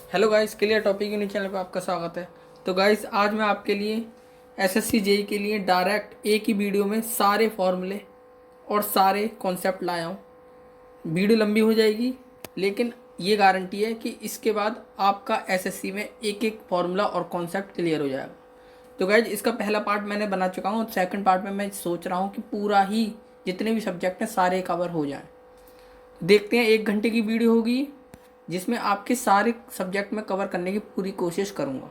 Hello guys, clear topic unique channel पे आपका स्वागत है। तो गाइस, आज मैं आपके लिए एसएससी जेई के लिए डायरेक्ट एक ही वीडियो में सारे फॉर्मूले और सारे कॉन्सेप्ट लाया हूँ। वीडियो लंबी हो जाएगी, लेकिन ये गारंटी है कि इसके बाद आपका एसएससी में एक एक फार्मूला और कॉन्सेप्ट क्लियर हो जाएगा। तो गाइज, इसका पहला पार्ट मैंने बना चुका हूँ। सेकंड पार्ट में मैं सोच रहा हूँ कि पूरा ही जितने भी सब्जेक्ट हैं सारे कवर हो जाएं। देखते हैं, 1 घंटे की वीडियो होगी जिसमें आपके सारे सब्जेक्ट में कवर करने की पूरी कोशिश करूँगा।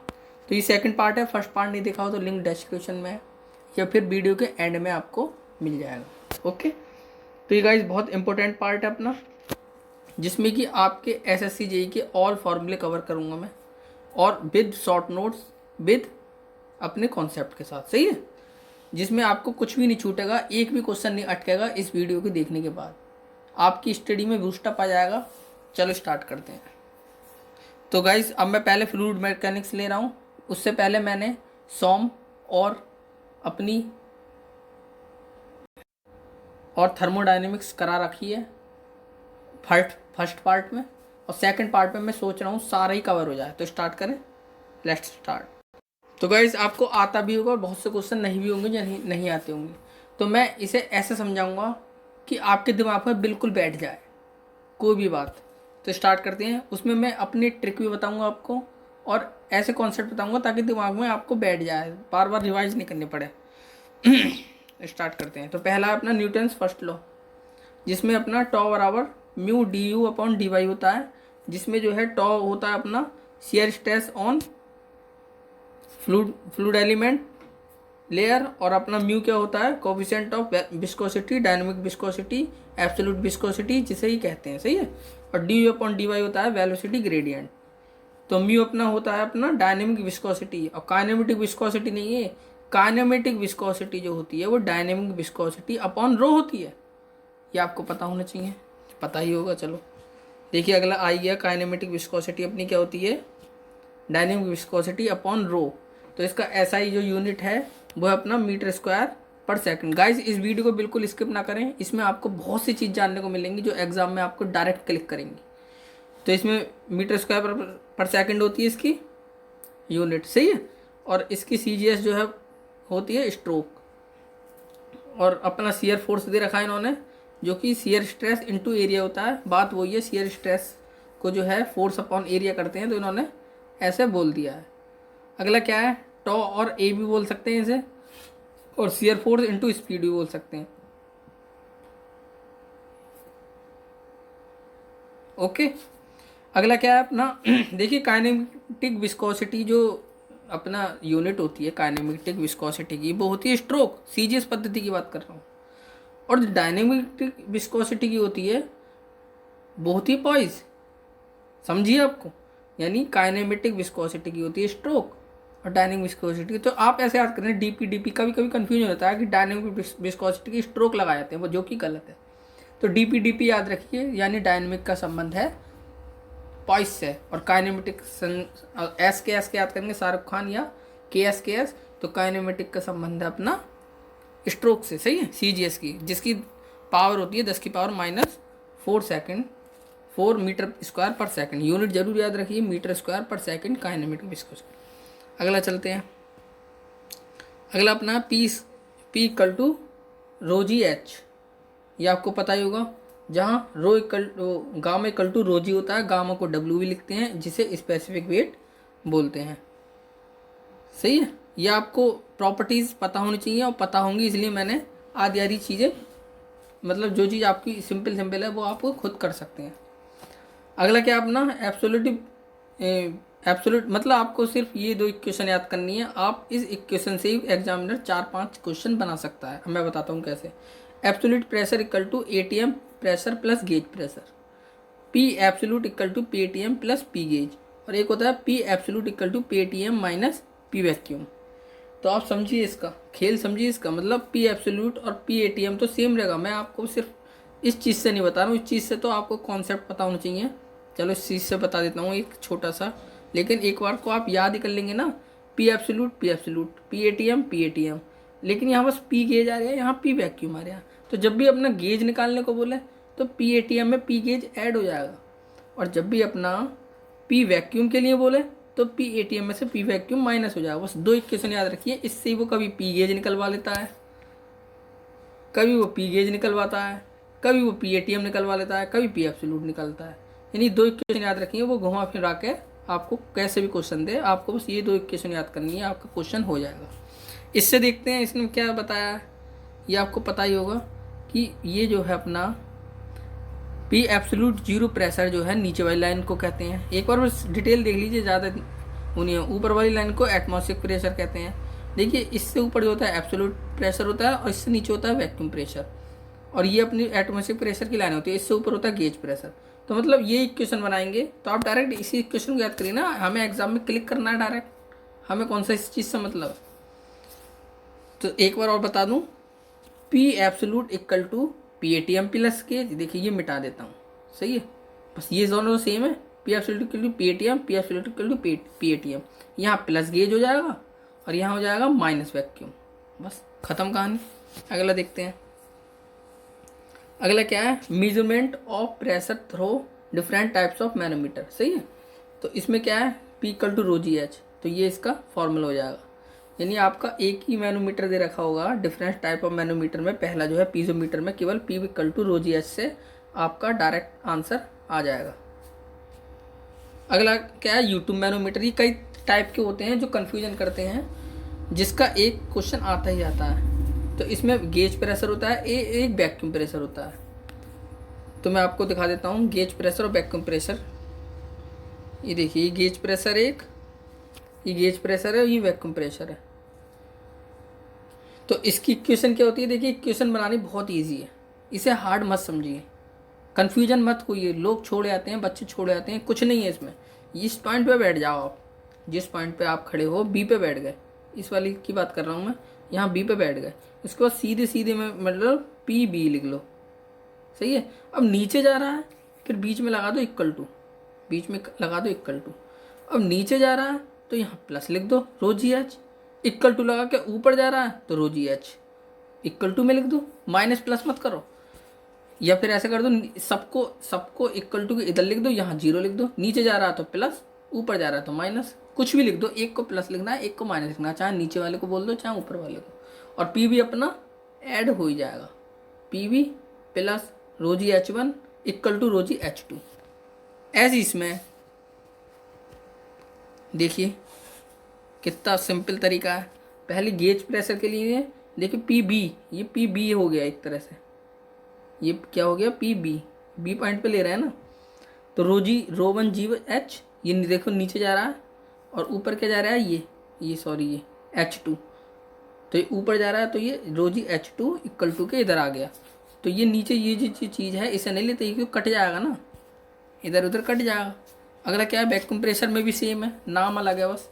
तो ये सेकंड पार्ट है। फर्स्ट पार्ट नहीं देखा हो तो लिंक डिस्क्रिप्शन में है या फिर वीडियो के एंड में आपको मिल जाएगा। ओके, तो ये गाइज बहुत इंपॉर्टेंट पार्ट है अपना, जिसमें कि आपके एसएससी जेई के ऑल फॉर्मूले कवर करूँगा मैं, और विद शॉर्ट नोट्स, विद अपने कॉन्सेप्ट के साथ। सही है, जिसमें आपको कुछ भी नहीं छूटेगा, एक भी क्वेश्चन नहीं अटकेगा। इस वीडियो को देखने के बाद आपकी स्टडी में बूस्टअप आ जाएगा। चलो स्टार्ट करते हैं। तो गाइज, अब मैं पहले फ्लूइड मैकेनिक्स ले रहा हूँ। उससे पहले मैंने सॉम और अपनी और थर्मोडायनेमिक्स करा रखी है फर्स्ट पार्ट में, और सेकंड पार्ट में मैं सोच रहा हूँ सारा ही कवर हो जाए। तो स्टार्ट करें, लेट्स स्टार्ट। तो गाइज, आपको आता भी होगा और बहुत से क्वेश्चन नहीं भी होंगे, नहीं आते होंगे। तो मैं इसे ऐसे समझाऊंगा कि आपके दिमाग में बिल्कुल बैठ जाए कोई भी बात। तो स्टार्ट करते हैं। उसमें मैं अपनी ट्रिक भी बताऊंगा आपको, और ऐसे कॉन्सेप्ट बताऊंगा ताकि दिमाग में आपको बैठ जाए, बार बार रिवाइज नहीं करने पड़े। स्टार्ट करते हैं। तो पहला अपना न्यूटन्स फर्स्ट लॉ, जिसमें अपना टॉ बराबर mu d u upon d y होता है, जिसमें जो है टॉ होता है अपना shear stress on fluid element layer, और अपना म्यू क्या होता है, coefficient of viscosity, dynamic viscosity, absolute viscosity जिसे ही कहते हैं। सही है, और d u upon d y होता है वेलोसिटी ग्रेडियंट। तो म्यू अपना होता है अपना डायनेमिक विस्कोसिटी, और काइनेमेटिक विस्कोसिटी नहीं है, काइनेमेटिक विस्कोसिटी जो होती है वो डायनेमिक विस्कोसिटी अपॉन रो होती है। ये आपको पता होना चाहिए, पता ही होगा। चलो देखिए, अगला आई गया। काइनेमेटिक विस्कोसिटी अपनी क्या होती है, डायनेमिक विस्कोसिटी अपॉन रो। तो इसका एसआई जो यूनिट है वो है अपना metre square per second. Guys, इस वीडियो को बिल्कुल स्किप ना करें, इसमें आपको बहुत सी चीज़ जानने को मिलेंगी जो एग्जाम में आपको डायरेक्ट क्लिक करेंगी। तो इसमें मीटर स्क्वायर पर सेकंड होती है इसकी यूनिट। सही है, और इसकी सीजीएस जो है होती है स्ट्रोक, और अपना शियर फोर्स दे रखा है इन्होंने, जो कि शियर स्ट्रेस इनटू एरिया होता है। बात वही है, शियर स्ट्रेस को जो है फोर्स अपॉन एरिया करते हैं, तो इन्होंने ऐसे बोल दिया है। अगला क्या है, टॉ और ए भी बोल सकते हैं इसे, और शियर फोर्स इनटू स्पीड भी बोल सकते हैं। ओके, अगला क्या है अपना देखिए, काइनेमेटिक विस्कोसिटी जो अपना यूनिट होती है काइनेमेटिक विस्कोसिटी की, वो होती है स्ट्रोक, सीजीएस पद्धति की बात कर रहा हूँ। और डायनेमिक विस्कोसिटी की होती है वो होती है पॉइज। समझिए आपको, यानी काइनेमेटिक विस्कोसिटी की होती है स्ट्रोक और डायनेमिक विस्कोसिटी। तो आप ऐसे याद करें, डीपी डीपी कभी कभी कंफ्यूजन होता है कि डायनेमिक विस्कोसिटी की स्ट्रोक लगा जाते हैं, वो जो कि गलत है। तो डीपी डीपी याद रखिए, यानी डायनेमिक का संबंध है पॉइस से, और काइनेमेटिक एस के याद करेंगे शाहरुख खान, या के एस। तो काइनेमेटिक का संबंध है अपना स्ट्रोक से। सही है, सीजीएस की, जिसकी पावर होती है 10⁻⁴ second, 4 metre square per second. Unit जरूर याद रखिए, metre square per second kinematic viscosity. अगला चलते हैं। अगला अपना P equal to rho ji h, ये आपको पता ही होगा। जहाँ gamma equal to rho g होता है, गामा को डब्ल्यू भी लिखते हैं, जिसे स्पेसिफिक वेट बोलते हैं। सही है, ये आपको प्रॉपर्टीज़ पता होनी चाहिए, और पता होंगी, इसलिए मैंने आधी आधी चीज़ें, मतलब जो चीज़ आपकी सिंपल है वो आपको खुद कर सकते हैं। अगला क्या अपना एब्सोल्यूट, मतलब आपको सिर्फ ये 2 इक्वेशन याद करनी है। आप इस इक्वेशन से ही एग्जामिनर 4-5 क्वेश्चन बना सकता है। मैं बताता हूँ कैसे। Absolute pressure equal to ATM pressure plus gauge pressure, P absolute equal to P ATM plus P gauge, और एक होता है P absolute equal to P ATM minus P vacuum. तो आप समझिए इसका खेल, समझिए इसका मतलब पी एब्सोल्यूट और पी एटीएम तो सेम रहेगा। मैं आपको सिर्फ इस चीज़ से नहीं बता रहा हूँ, इस चीज़ से तो आपको कॉन्सेप्ट पता होना चाहिए। चलो इस चीज़ से बता देता हूँ एक छोटा सा, लेकिन एक बार को आप याद ही कर लेंगे ना, पी एब्सोल्यूट पी एटीएम, लेकिन यहाँ बस पी गेज आ रहा है, यहाँ पी वैक्यूम आ रहा है। तो जब भी अपना गेज निकालने को बोले तो पी एटीएम में पी गेज ऐड हो जाएगा, और जब भी अपना पी वैक्यूम के लिए बोले तो पी एटीएम में से पी वैक्यूम माइनस हो जाएगा। बस दो इक्वेशन याद रखिए, इससे वो कभी पी गेज निकलवा लेता है, कभी वो पी गेज निकलवाता है, कभी वो पी एटीएम निकलवा लेता है, कभी पी एब्सोल्यूट निकलता है। यानी दो इक्वेशन याद रखिए, वो घुमा फिरा के आपको कैसे भी क्वेश्चन दे, आपको बस ये दो इक्वेशन याद करनी है, आपका क्वेश्चन हो जाएगा। इससे देखते हैं इसने क्या बताया है। ये आपको पता ही होगा कि ये जो है अपना पी एब्सोल्यूट जीरो प्रेशर जो है नीचे वाली लाइन को कहते हैं। एक बार बस डिटेल देख लीजिए, ज़्यादा उन्हें ऊपर वाली लाइन को एटमॉस्फेरिक प्रेशर कहते हैं। देखिए इससे ऊपर जो होता है एब्सोल्यूट प्रेशर होता है और इससे नीचे होता है वैक्यूम प्रेशर, और ये अपनी एटमॉस्फेरिक प्रेशर की लाइन होती है, इससे ऊपर होता है गेज प्रेशर। तो मतलब ये इक्वेशन बनाएंगे तो आप डायरेक्ट इसी इक्वेशन को याद करिए ना, हमें एग्जाम में क्लिक करना है डायरेक्ट, हमें कौन सा इस चीज़ से मतलब। तो एक बार और बता दूं, P absolute equal to P ATM plus gauge. देखिए ये मिटा देता हूँ, सही है, बस ये दोनों सेम है, P absolute equal to P ATM, P absolute equal to P ATM. यहाँ प्लस गेज हो जाएगा और यहाँ हो जाएगा माइनस वैक्यूम, बस खत्म कहानी। अगला देखते हैं, अगला क्या है, measurement of pressure through different types of manometer. सही है, तो इसमें क्या है, P equal to rho ji H, तो ये इसका फॉर्मूला हो जाएगा। यानी आपका एक ही मैनोमीटर दे रखा होगा, डिफरेंट टाइप ऑफ मैनोमीटर में पहला जो है पीजोमीटर में केवल P equal to rho ji H से आपका डायरेक्ट आंसर आ जाएगा। अगला क्या है, यूट्यूब मैनोमीटर। ये कई टाइप के होते हैं जो कन्फ्यूजन करते हैं, जिसका एक क्वेश्चन आता ही आता है। तो इसमें गेज प्रेशर होता है, एक वैक्यूम प्रेशर होता है। तो मैं आपको दिखा देता हूँ गेज प्रेशर और वैक्यूम प्रेशर। ये देखिए, ये गेज प्रेशर एक, ये गेज प्रेशर है, ये वैक्यूम प्रेशर है। तो इसकी इक्वेशन क्या होती है, देखिए इक्वेशन बनानी बहुत ईजी है, इसे हार्ड मत समझिए, कन्फ्यूजन मत होइए। लोग छोड़ आते हैं, बच्चे छोड़ आते हैं, कुछ नहीं है इसमें। इस पॉइंट पे बैठ जाओ आप, जिस पॉइंट पे आप खड़े हो, बी पे बैठ गए, इस वाली की बात कर रहा हूँ मैं, यहाँ बी पे बैठ गए, उसके बाद सीधे सीधे में मतलब पी बी लिख लो। सही है, अब नीचे जा रहा है, फिर बीच में लगा दो इक्वल टू, बीच में लगा दो इक्वल टू। अब नीचे जा रहा है तो यहाँ प्लस लिख दो, रो जी एच। इक्वल टू लगा के ऊपर जा रहा है तो रो जी एच इक्वल टू में लिख दो, माइनस प्लस मत करो। या फिर ऐसा कर दो, सबको इक्वल टू के इधर लिख दो, यहाँ जीरो लिख दो। नीचे जा रहा है तो प्लस, ऊपर जा रहा है तो माइनस, कुछ भी लिख दो। एक को प्लस लिखना है, एक को माइनस लिखना है, चाहे नीचे वाले को बोल दो चाहे ऊपर वाले को, और पी भी अपना ऐड हो ही जाएगा। पी भी प्लस रोजी एच वन इक्वल टू रोजी एच टू। ऐसे इसमें देखिए कितना सिंपल तरीका है। पहले गेज प्रेशर के लिए देखिए पी बी, ये पी बी हो गया एक तरह से, ये क्या हो गया, पी बी, बी पॉइंट पे ले रहे हैं ना। तो रो वन जी एच, ये देखो नीचे जा रहा है, और ऊपर क्या जा रहा है, ये सॉरी ये एच टू, तो ये ऊपर जा रहा है, तो ये रोजी एच टू इक्वल टू के इधर आ गया। तो ये नीचे ये जो चीज़ है इसे नहीं लेते, ये कट जाएगा ना, इधर उधर कट जाएगा। अगला क्या है, वैक्यूम प्रेशर में भी सेम है, नाम अलग है बस।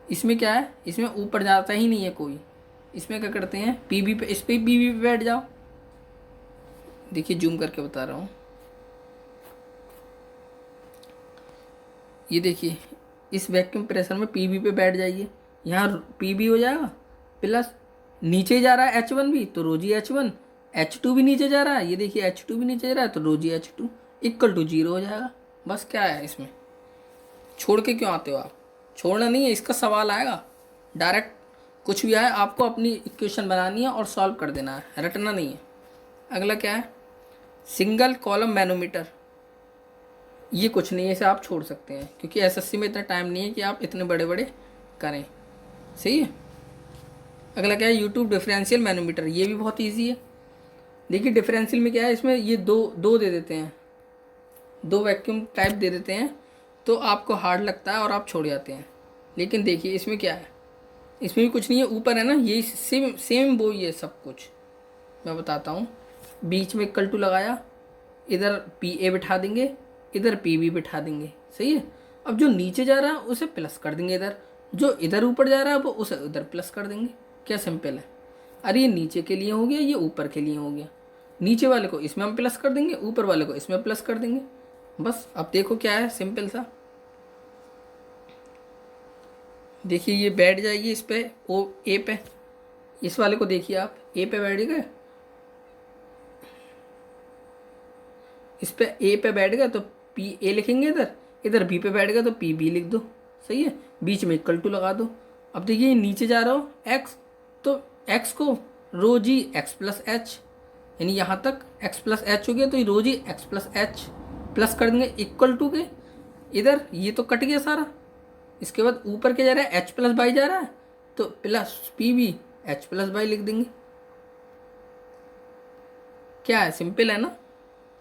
इसमें क्या है, इसमें ऊपर जाता ही नहीं है कोई, इसमें क्या करते हैं, पी बी पे, इस पर पी बी पे बैठ जाओ। देखिए जूम करके बता रहा हूँ, ये देखिए इस वैक्यूम प्रेशर में पी बी पे बैठ जाइए, यहाँ पी बी हो जाएगा प्लस, नीचे जा रहा है एच वन भी तो rho G H one, H two भी नीचे जा रहा है, ये देखिए एच टू भी नीचे जा रहा है तो rho G H two equal to zero हो जाएगा। बस क्या है इसमें, छोड़ के क्यों आते हो आप, छोड़ना नहीं है, इसका सवाल आएगा डायरेक्ट, कुछ भी आए आपको अपनी इक्वेशन बनानी है और सॉल्व कर देना है, रटना नहीं है। अगला क्या है, सिंगल कॉलम मैनोमीटर। ये कुछ नहीं है, इसे आप छोड़ सकते हैं क्योंकि एसएससी में इतना टाइम नहीं है कि आप इतने बड़े बड़े करें। सही है, अगला क्या है, यूट्यूब डिफरेंशियल मैनोमीटर। ये भी बहुत इजी है। देखिए डिफरेंशियल में क्या है, इसमें ये दो दे देते हैं, दो वैक्यूम टाइप दे देते हैं, तो आपको हार्ड लगता है और आप छोड़ जाते हैं। लेकिन देखिए इसमें क्या है, इसमें भी कुछ नहीं है, ऊपर है ना, ये सेम वो ही है सब कुछ। मैं बताता हूँ, बीच में इक्वल टू लगाया, इधर पी ए बिठा देंगे, इधर पी बी बिठा देंगे। सही है, अब जो नीचे जा रहा है उसे प्लस कर देंगे इधर, जो इधर ऊपर जा रहा है वो उसे उधर प्लस कर देंगे। क्या सिंपल है। अरे ये नीचे के लिए हो गया, ये ऊपर के लिए हो गया, नीचे वाले को इसमें हम प्लस कर देंगे, ऊपर वाले को इसमें प्लस कर देंगे। बस अब देखो क्या है, सिंपल सा। देखिए ये बैठ जाइए इस पे, ओ ए पे, इस वाले को देखिए आप, ए पे बैठ गए, इस पे ए पे बैठ गए तो पी ए लिखेंगे इधर, इधर बी पे बैठ गया तो पी बी लिख दो, सही है, बीच में इक्वल टू लगा दो। अब देखिए नीचे जा रहा हो एक्स, तो एक्स को रो जी एक्स प्लस एच, यानी यहाँ तक एक्स प्लस एच हो गया, तो ये रो जी एक्स प्लस एच प्लस कर देंगे इक्वल टू के, इधर ये तो कट गया सारा। इसके बाद ऊपर क्या जा रहा है, एच प्लस बाई जा रहा है, तो plus P B H plus by लिख देंगे। क्या है, सिंपल है ना।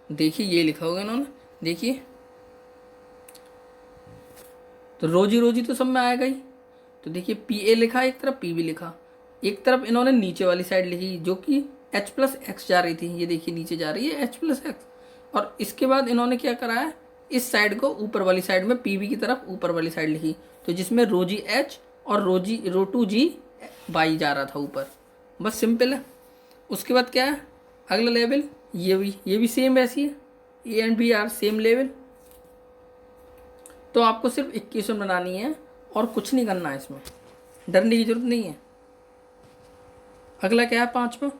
देखिए ये लिखा होगा इन्होंने, देखिए तो रोजी रोजी तो सब में आएगा ही। तो देखिए पी ए लिखा एक तरफ, पी बी लिखा एक तरफ, इन्होंने नीचे वाली साइड लिखी जो कि एच प्लस एक्स जा रही थी, ये देखिए नीचे जा रही है एच प्लस एक्स। और इसके बाद इन्होंने क्या करा है, इस साइड को ऊपर वाली साइड में पी बी की तरफ ऊपर वाली साइड लिखी, तो जिसमें रोजी एच और रो टू जी बाई जा रहा था ऊपर। बस सिंपल है। उसके बाद क्या है अगला लेवल, ये भी सेम ऐसी है, A and B are same level. तो आपको सिर्फ इक्वेशन बनानी है और कुछ नहीं करना है, इसमें डरने की जरूरत नहीं है। अगला क्या है पांचवा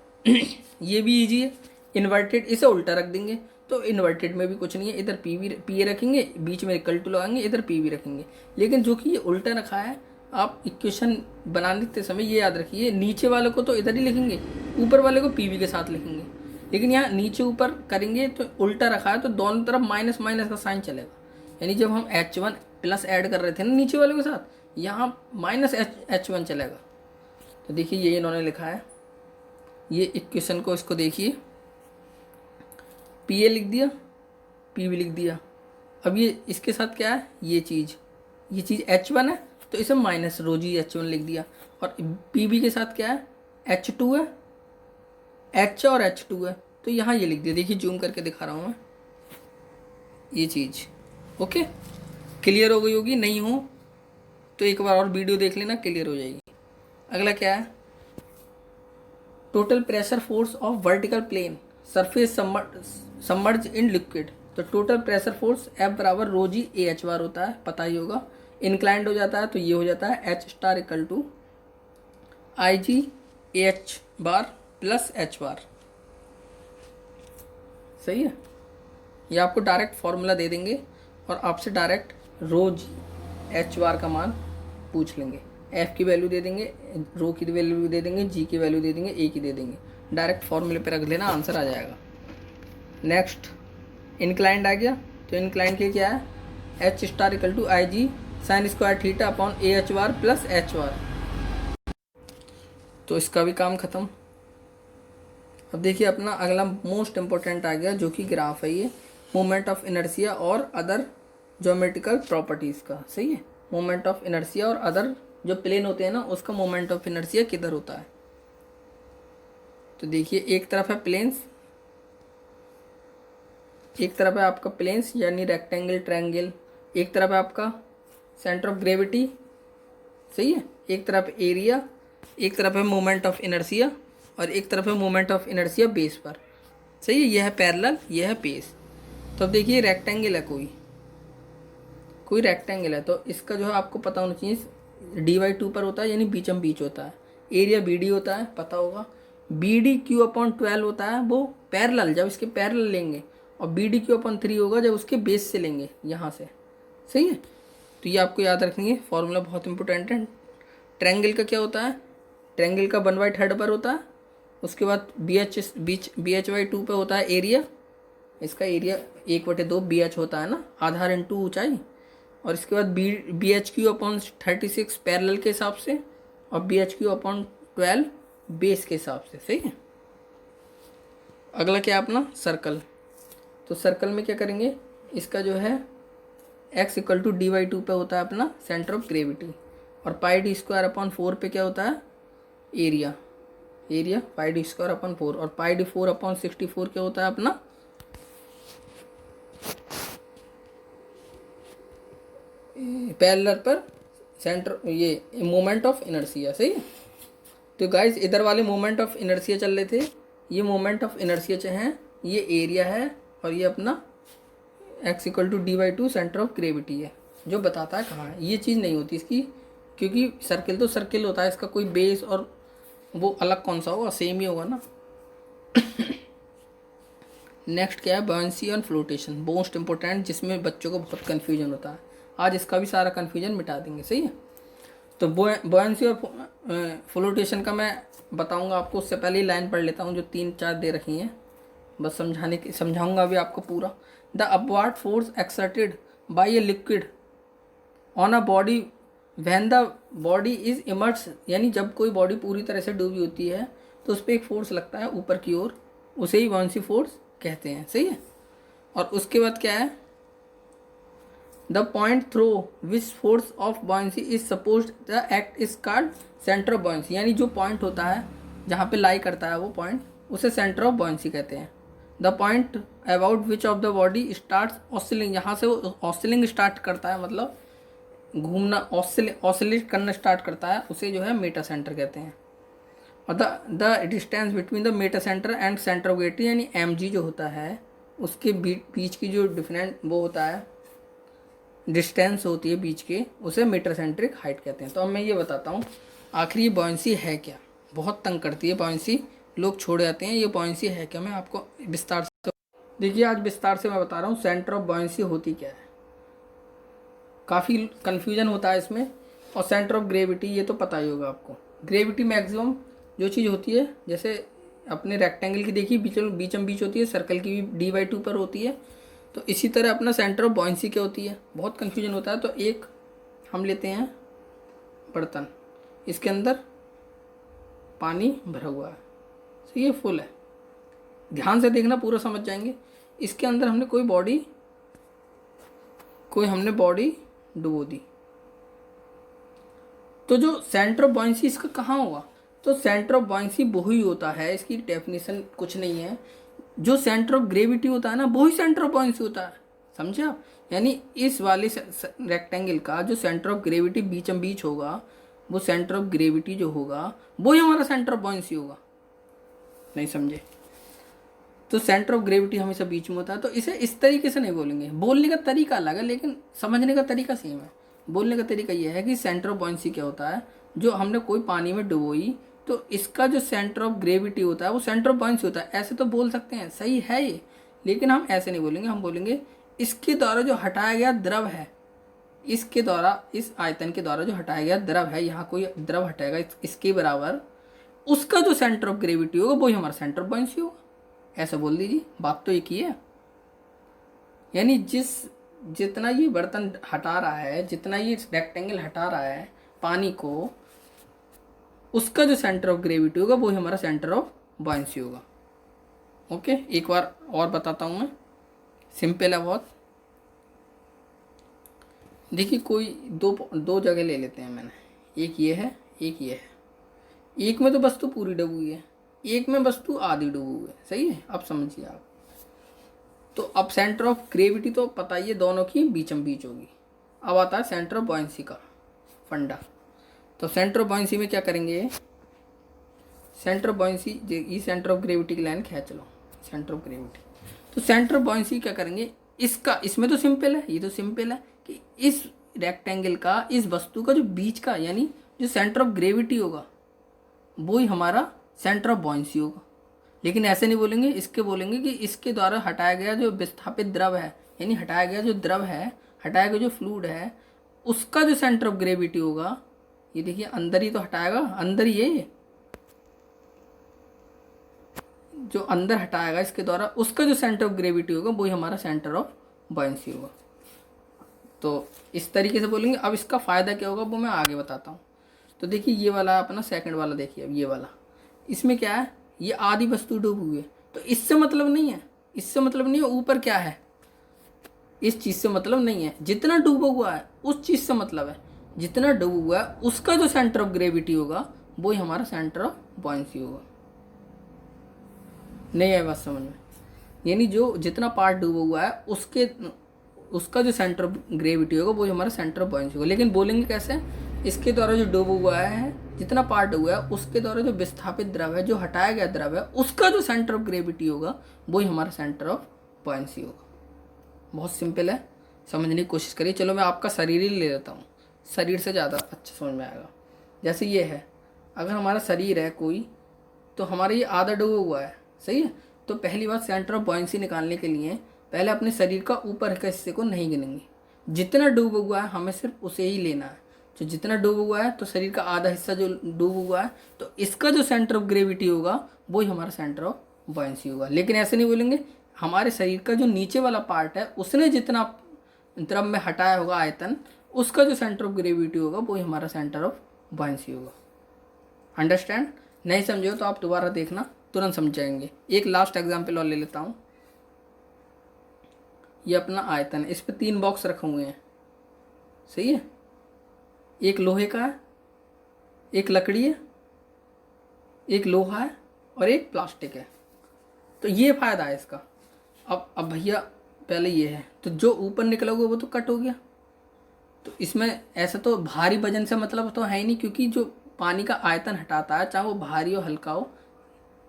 ये भी इजी है, इन्वर्टेड, इसे उल्टा रख देंगे तो इन्वर्टेड में भी कुछ नहीं है, इधर पी ए रखेंगे, बीच में इक्वल टू लगाएंगे, इधर पी बी रखेंगे। लेकिन जो कि ये उल्टा रखा है, आप इक्वेशन बनाते समय ये याद रखिए, नीचे वाले को तो इधर ही लिखेंगे, ऊपर वाले को पी बी के साथ लिखेंगे। लेकिन यहाँ नीचे ऊपर करेंगे तो उल्टा रखा है, तो दोनों तरफ माइनस माइनस का साइन चलेगा। यानी जब हम H1 प्लस ऐड कर रहे थे ना नीचे वाले के साथ, यहाँ माइनस H1 चलेगा। तो देखिए ये इन्होंने लिखा है, ये इक्वेशन को इसको देखिए, पी ए लिख दिया, पी बी लिख दिया। अब ये इसके साथ क्या है, ये चीज़ H1 है, तो इसे माइनस रोजी H1 लिख दिया। और पी बी के साथ क्या है, H2 है, H और H2 है, तो यहाँ ये लिख दिया। देखिए जूम करके दिखा रहा हूँ मैं, ये चीज़ ओके। क्लियर हो गई होगी, नहीं हो तो एक बार और वीडियो देख लेना, क्लियर हो जाएगी। अगला क्या है, total pressure force of vertical plane surface submerge in liquid. तो टोटल प्रेशर फोर्स F बराबर रो जी ए एच बार होता है, पता ही होगा। इंक्लाइंड हो जाता है तो ये हो जाता है H star equal to I G A H bar plus H bar, सही है। ये आपको डायरेक्ट फॉर्मूला दे देंगे और आपसे डायरेक्ट रो जी एच बार का मान पूछ लेंगे, एफ की वैल्यू दे देंगे, रो की वैल्यू दे देंगे, जी की वैल्यू दे देंगे, ए की दे देंगे। डायरेक्ट फॉर्मूले पे रख लेना, आंसर आ जाएगा। नेक्स्ट इंक्लाइंड आ गया, तो इंक्लाइंड के क्या है, H star equal to I G sine square theta upon A H bar plus H bar. तो इसका भी काम खत्म। अब देखिए अपना अगला मोस्ट इंपॉर्टेंट आ गया, जो कि ग्राफ है, ये मोमेंट ऑफ इनर्शिया और अदर ज्योमेट्रिकल प्रॉपर्टीज़ का, सही है। मोमेंट ऑफ इनर्शिया और अदर जो प्लेन होते हैं ना, उसका मोमेंट ऑफ इनर्शिया किधर होता है। तो देखिए एक तरफ है प्लेन्स, एक तरफ है आपका प्लेन्स यानी रेक्टेंगल ट्रायंगल, एक तरफ है आपका सेंटर ऑफ ग्रेविटी, सही है, एक तरफ एरिया, एक तरफ है मोमेंट ऑफ इनर्शिया और एक तरफ है मोमेंट ऑफ इनर्शिया बेस पर, सही है। यह है पैरेलल, यह है बेस। तो अब देखिए रेक्टेंगल है, कोई रेक्टेंगल है, तो इसका जो है आपको पता होना चाहिए dy/2 पर होता है, यानी बीचम बीच होता है। एरिया BD होता है, पता होगा। BDQ/12 होता है, वो पैरेलल, जब इसके पैरेलल लेंगे, और BDQ/3 होगा जब उसके बेस से लेंगे, यहाँ से, सही है। तो ये आपको याद रखेंगे, फॉर्मूला बहुत इंपॉर्टेंट है। ट्रायंगल का क्या होता है, ट्रायंगल का 1/3 पर होता है। उसके बाद BH/2 पे होता है एरिया, इसका एरिया 1/2 BH होता है ना, आधार इंटू ऊंचाई। और इसके बाद BHQ/36 पैरेलल के हिसाब से और BHQ/12 बेस के हिसाब से, सही है। अगला क्या अपना सर्कल। तो सर्कल में क्या करेंगे, इसका जो है x इक्वल टू dy/2 पे होता है अपना सेंटर ऑफ ग्रेविटी, और πd²/4 पे क्या होता है एरिया, πd²/4, और πd4/64 क्या होता है अपना पैरेलल पर सेंटर, ये मोमेंट ऑफ इनर्शिया, सही है। तो गाइस इधर वाले मोमेंट ऑफ इनर्शिया चल रहे थे, ये मोमेंट ऑफ इनर्शिया हैं, ये एरिया है, और ये अपना x equal to dy/2 centre of gravity है, जो बताता है कहाँ है। ये चीज़ नहीं होती इसकी, क्योंकि सर्किल तो सर्किल होता है, इसका कोई बेस और वो अलग कौन सा होगा, सेम ही होगा ना। नेक्स्ट क्या है, बॉयंसी और फ्लोटेशन, मोस्ट इंपॉर्टेंट, जिसमें बच्चों को बहुत कन्फ्यूजन होता है। आज इसका भी सारा कन्फ्यूजन मिटा देंगे, सही है। तो बॉयंसी और फ्लोटेशन का मैं बताऊंगा आपको, उससे पहले ही लाइन पढ़ लेता हूँ जो 3-4 दे रखी हैं, बस समझाऊंगा अभी आपको पूरा। The upward force exerted by a liquid on a body when the body is immerse, यानी जब कोई बॉडी पूरी तरह से डूबी होती है तो उस पर एक फोर्स लगता है ऊपर की ओर, उसे ही बॉयंसी फोर्स कहते हैं, सही है। और उसके बाद क्या है, the point through which force of buoyancy is suppose the act is called centre of buoyancy, यानी जो पॉइंट होता है जहाँ पे लाई करता है वो पॉइंट, उसे सेंटर ऑफ बॉयंसी कहते हैं। The point about which of the body start oscillating, यहाँ से वो ऑसिलिंग स्टार्ट करता है, मतलब घूमना, ऑसिलेट करना स्टार्ट करता है, उसे जो है मेटा सेंटर कहते हैं। और the distance between the Meta centre and centre of gravity, यानी mg जो होता है उसके बीच की जो डिफरेंट वो होता है, डिस्टेंस होती है बीच के, उसे मीटर सेंट्रिक हाइट कहते हैं। तो अब मैं ये बताता हूँ आखिर ये बॉयंसी है क्या। बहुत तंग करती है बॉयंसी, लोग छोड़ जाते हैं, ये बॉयंसी है क्या, मैं आपको विस्तार से देखिए, आज विस्तार से मैं बता रहा हूँ सेंटर ऑफ बॉयंसी होती क्या है। काफ़ी कन्फ्यूजन होता है इसमें। और सेंटर ऑफ ग्रेविटी ये तो पता ही होगा आपको, ग्रेविटी मैक्सिमम जो चीज़ होती है, जैसे अपने रेक्टेंगल की देखिए बीचम बीच होती है, सर्कल की भी d/2 पर होती है, तो इसी तरह अपना सेंटर ऑफ बॉयंसी क्या होती है, बहुत कन्फ्यूजन होता है। तो एक हम लेते हैं बर्तन, इसके अंदर पानी भरा हुआ है, तो ये फुल है, ध्यान से देखना पूरा समझ जाएंगे। इसके अंदर हमने हमने बॉडी डुबो दी, तो जो सेंटर ऑफ बॉयंसी इसका कहाँ होगा, तो सेंटर ऑफ बॉयंसी वही होता है, इसकी डेफिनेशन कुछ नहीं है, जो सेंटर ऑफ ग्रेविटी होता है ना वही सेंटर ऑफ बॉयंसी होता है, समझे आप। यानी इस वाले रेक्टेंगल का जो सेंटर ऑफ ग्रेविटी बीचम बीच होगा, वो सेंटर ऑफ ग्रेविटी जो होगा वही हमारा सेंटर ऑफ बॉयंसी होगा। नहीं समझे, तो सेंटर ऑफ ग्रेविटी हमेशा बीच में होता है। तो इसे इस तरीके से नहीं बोलेंगे, बोलने का तरीका अलग है लेकिन समझने का तरीका सेम है। बोलने का तरीका यह है कि सेंटर ऑफ बॉयंसी क्या होता है, जो हमने कोई पानी में डुबोई तो इसका जो सेंटर ऑफ ग्रेविटी होता है वो सेंटर ऑफ बॉयंसी होता है, ऐसे तो बोल सकते हैं, सही है ये, लेकिन हम ऐसे नहीं बोलेंगे, हम बोलेंगे इसके द्वारा जो हटाया गया द्रव है, इसके द्वारा, इस आयतन के द्वारा जो हटाया गया द्रव है, यहाँ कोई द्रव हटाएगा इसके बराबर, उसका जो सेंटर ऑफ ग्रेविटी होगा वही हमारा सेंटर ऑफ बॉयंसी होगा, ऐसा बोल दीजिए, बात तो एक ही है। यानी जितना ये बर्तन हटा रहा है, जितना ये रेक्टेंगल हटा रहा है पानी को, उसका जो सेंटर ऑफ ग्रेविटी होगा वही हमारा सेंटर ऑफ बॉयंसी होगा। ओके, एक बार और बताता हूँ मैं, सिंपल है बहुत। देखिए कोई दो जगह ले लेते हैं मैंने, एक ये है एक ये है, एक में तो वस्तु पूरी डूबी हुई है, एक में वस्तु आधी डूबी हुई है, सही है। अब समझिए आप, तो अब सेंटर ऑफ ग्रेविटी तो पता ही है दोनों की बीचम बीच होगी। अब आता है सेंटर ऑफ बॉयंसी का फंडा। तो सेंटर ऑफ बॉयंसी में क्या करेंगे, सेंटर ऑफ बॉयंसी, ये सेंटर ऑफ ग्रेविटी की लाइन खींच लो, सेंटर ऑफ ग्रेविटी। तो सेंटर ऑफ बॉयंसी क्या करेंगे, इसमें तो सिंपल है, ये तो सिंपल है कि इस रेक्टेंगल का, इस वस्तु का जो बीच का, यानी जो सेंटर ऑफ ग्रेविटी होगा वो ही हमारा सेंटर ऑफ बॉयंसी होगा। लेकिन ऐसे नहीं बोलेंगे, इसके बोलेंगे कि इसके द्वारा हटाया गया जो विस्थापित द्रव है, यानी हटाया गया जो द्रव है, हटाया गया जो फ्लूइड है, उसका जो सेंटर ऑफ ग्रेविटी होगा, ये देखिए अंदर ही तो हटाएगा, अंदर ही है, जो अंदर हटाएगा इसके द्वारा, उसका जो सेंटर ऑफ ग्रेविटी होगा वही हमारा सेंटर ऑफ बॉयंसी होगा। तो इस तरीके से बोलेंगे। अब इसका फ़ायदा क्या होगा वो मैं आगे बताता हूँ। तो देखिए ये वाला अपना सेकंड वाला देखिए, अब ये वाला, इसमें क्या है, ये आधी वस्तु डूबी हुई है, तो इससे मतलब नहीं है, इससे मतलब नहीं है ऊपर क्या है, इस चीज़ से मतलब नहीं है, जितना डूबा हुआ है उस चीज़ से मतलब है, जितना डूबा हुआ है उसका जो सेंटर ऑफ ग्रेविटी होगा वो ही हमारा सेंटर ऑफ बॉयंसी होगा। नहीं है बात समझ में, यानी जो जितना पार्ट डूबा हुआ है उसका जो सेंटर ऑफ ग्रेविटी होगा वो हमारा सेंटर ऑफ बॉयंसी होगा। लेकिन बोलेंगे कैसे, इसके द्वारा जो डूबा हुआ है, जितना पार्ट हुआ है उसके द्वारा जो विस्थापित द्रव है, जो हटाया गया द्रव है, उसका जो सेंटर ऑफ ग्रेविटी होगा वही हमारा सेंटर ऑफ बॉयंसी होगा। बहुत सिंपल है, समझने की कोशिश करिए। चलो मैं आपका शरीर ही ले लेता हूँ, शरीर से ज़्यादा अच्छा समझ में आएगा। जैसे ये है, अगर हमारा शरीर है कोई, तो हमारा ये आधा डूबा हुआ है, सही है, तो पहली बात, सेंटर ऑफ बॉयंसी निकालने के लिए पहले अपने शरीर का ऊपर के हिस्से को नहीं गिनेंगे। जितना डूब हुआ है हमें सिर्फ उसे ही लेना है। जो जितना डूब हुआ है तो शरीर का आधा हिस्सा जो डूब हुआ है तो इसका जो सेंटर ऑफ ग्रेविटी होगा वही हमारा सेंटर ऑफ बॉयंसी होगा। लेकिन ऐसे नहीं बोलेंगे, हमारे शरीर का जो नीचे वाला पार्ट है उसने जितना द्रव में हटाया होगा आयतन, उसका जो सेंटर ऑफ ग्रेविटी होगा वही हमारा सेंटर ऑफ बॉयंसी होगा। अंडरस्टैंड? नहीं समझे हो तो आप दोबारा देखना, तुरंत समझ जाएंगे। एक लास्ट एग्जाम्पल और ले लेता हूँ। ये अपना आयतन है, इस पे 3 बॉक्स रखे हुए हैं, सही है। एक लोहे का है, एक लकड़ी है, एक लोहा है और एक प्लास्टिक है। तो ये फायदा है इसका। अब भैया पहले ये है, तो जो ऊपर निकला हुआ वो तो कट हो गया। तो इसमें ऐसा तो भारी वजन से मतलब तो है ही नहीं, क्योंकि जो पानी का आयतन हटाता है, चाहे वो भारी हो हल्का हो,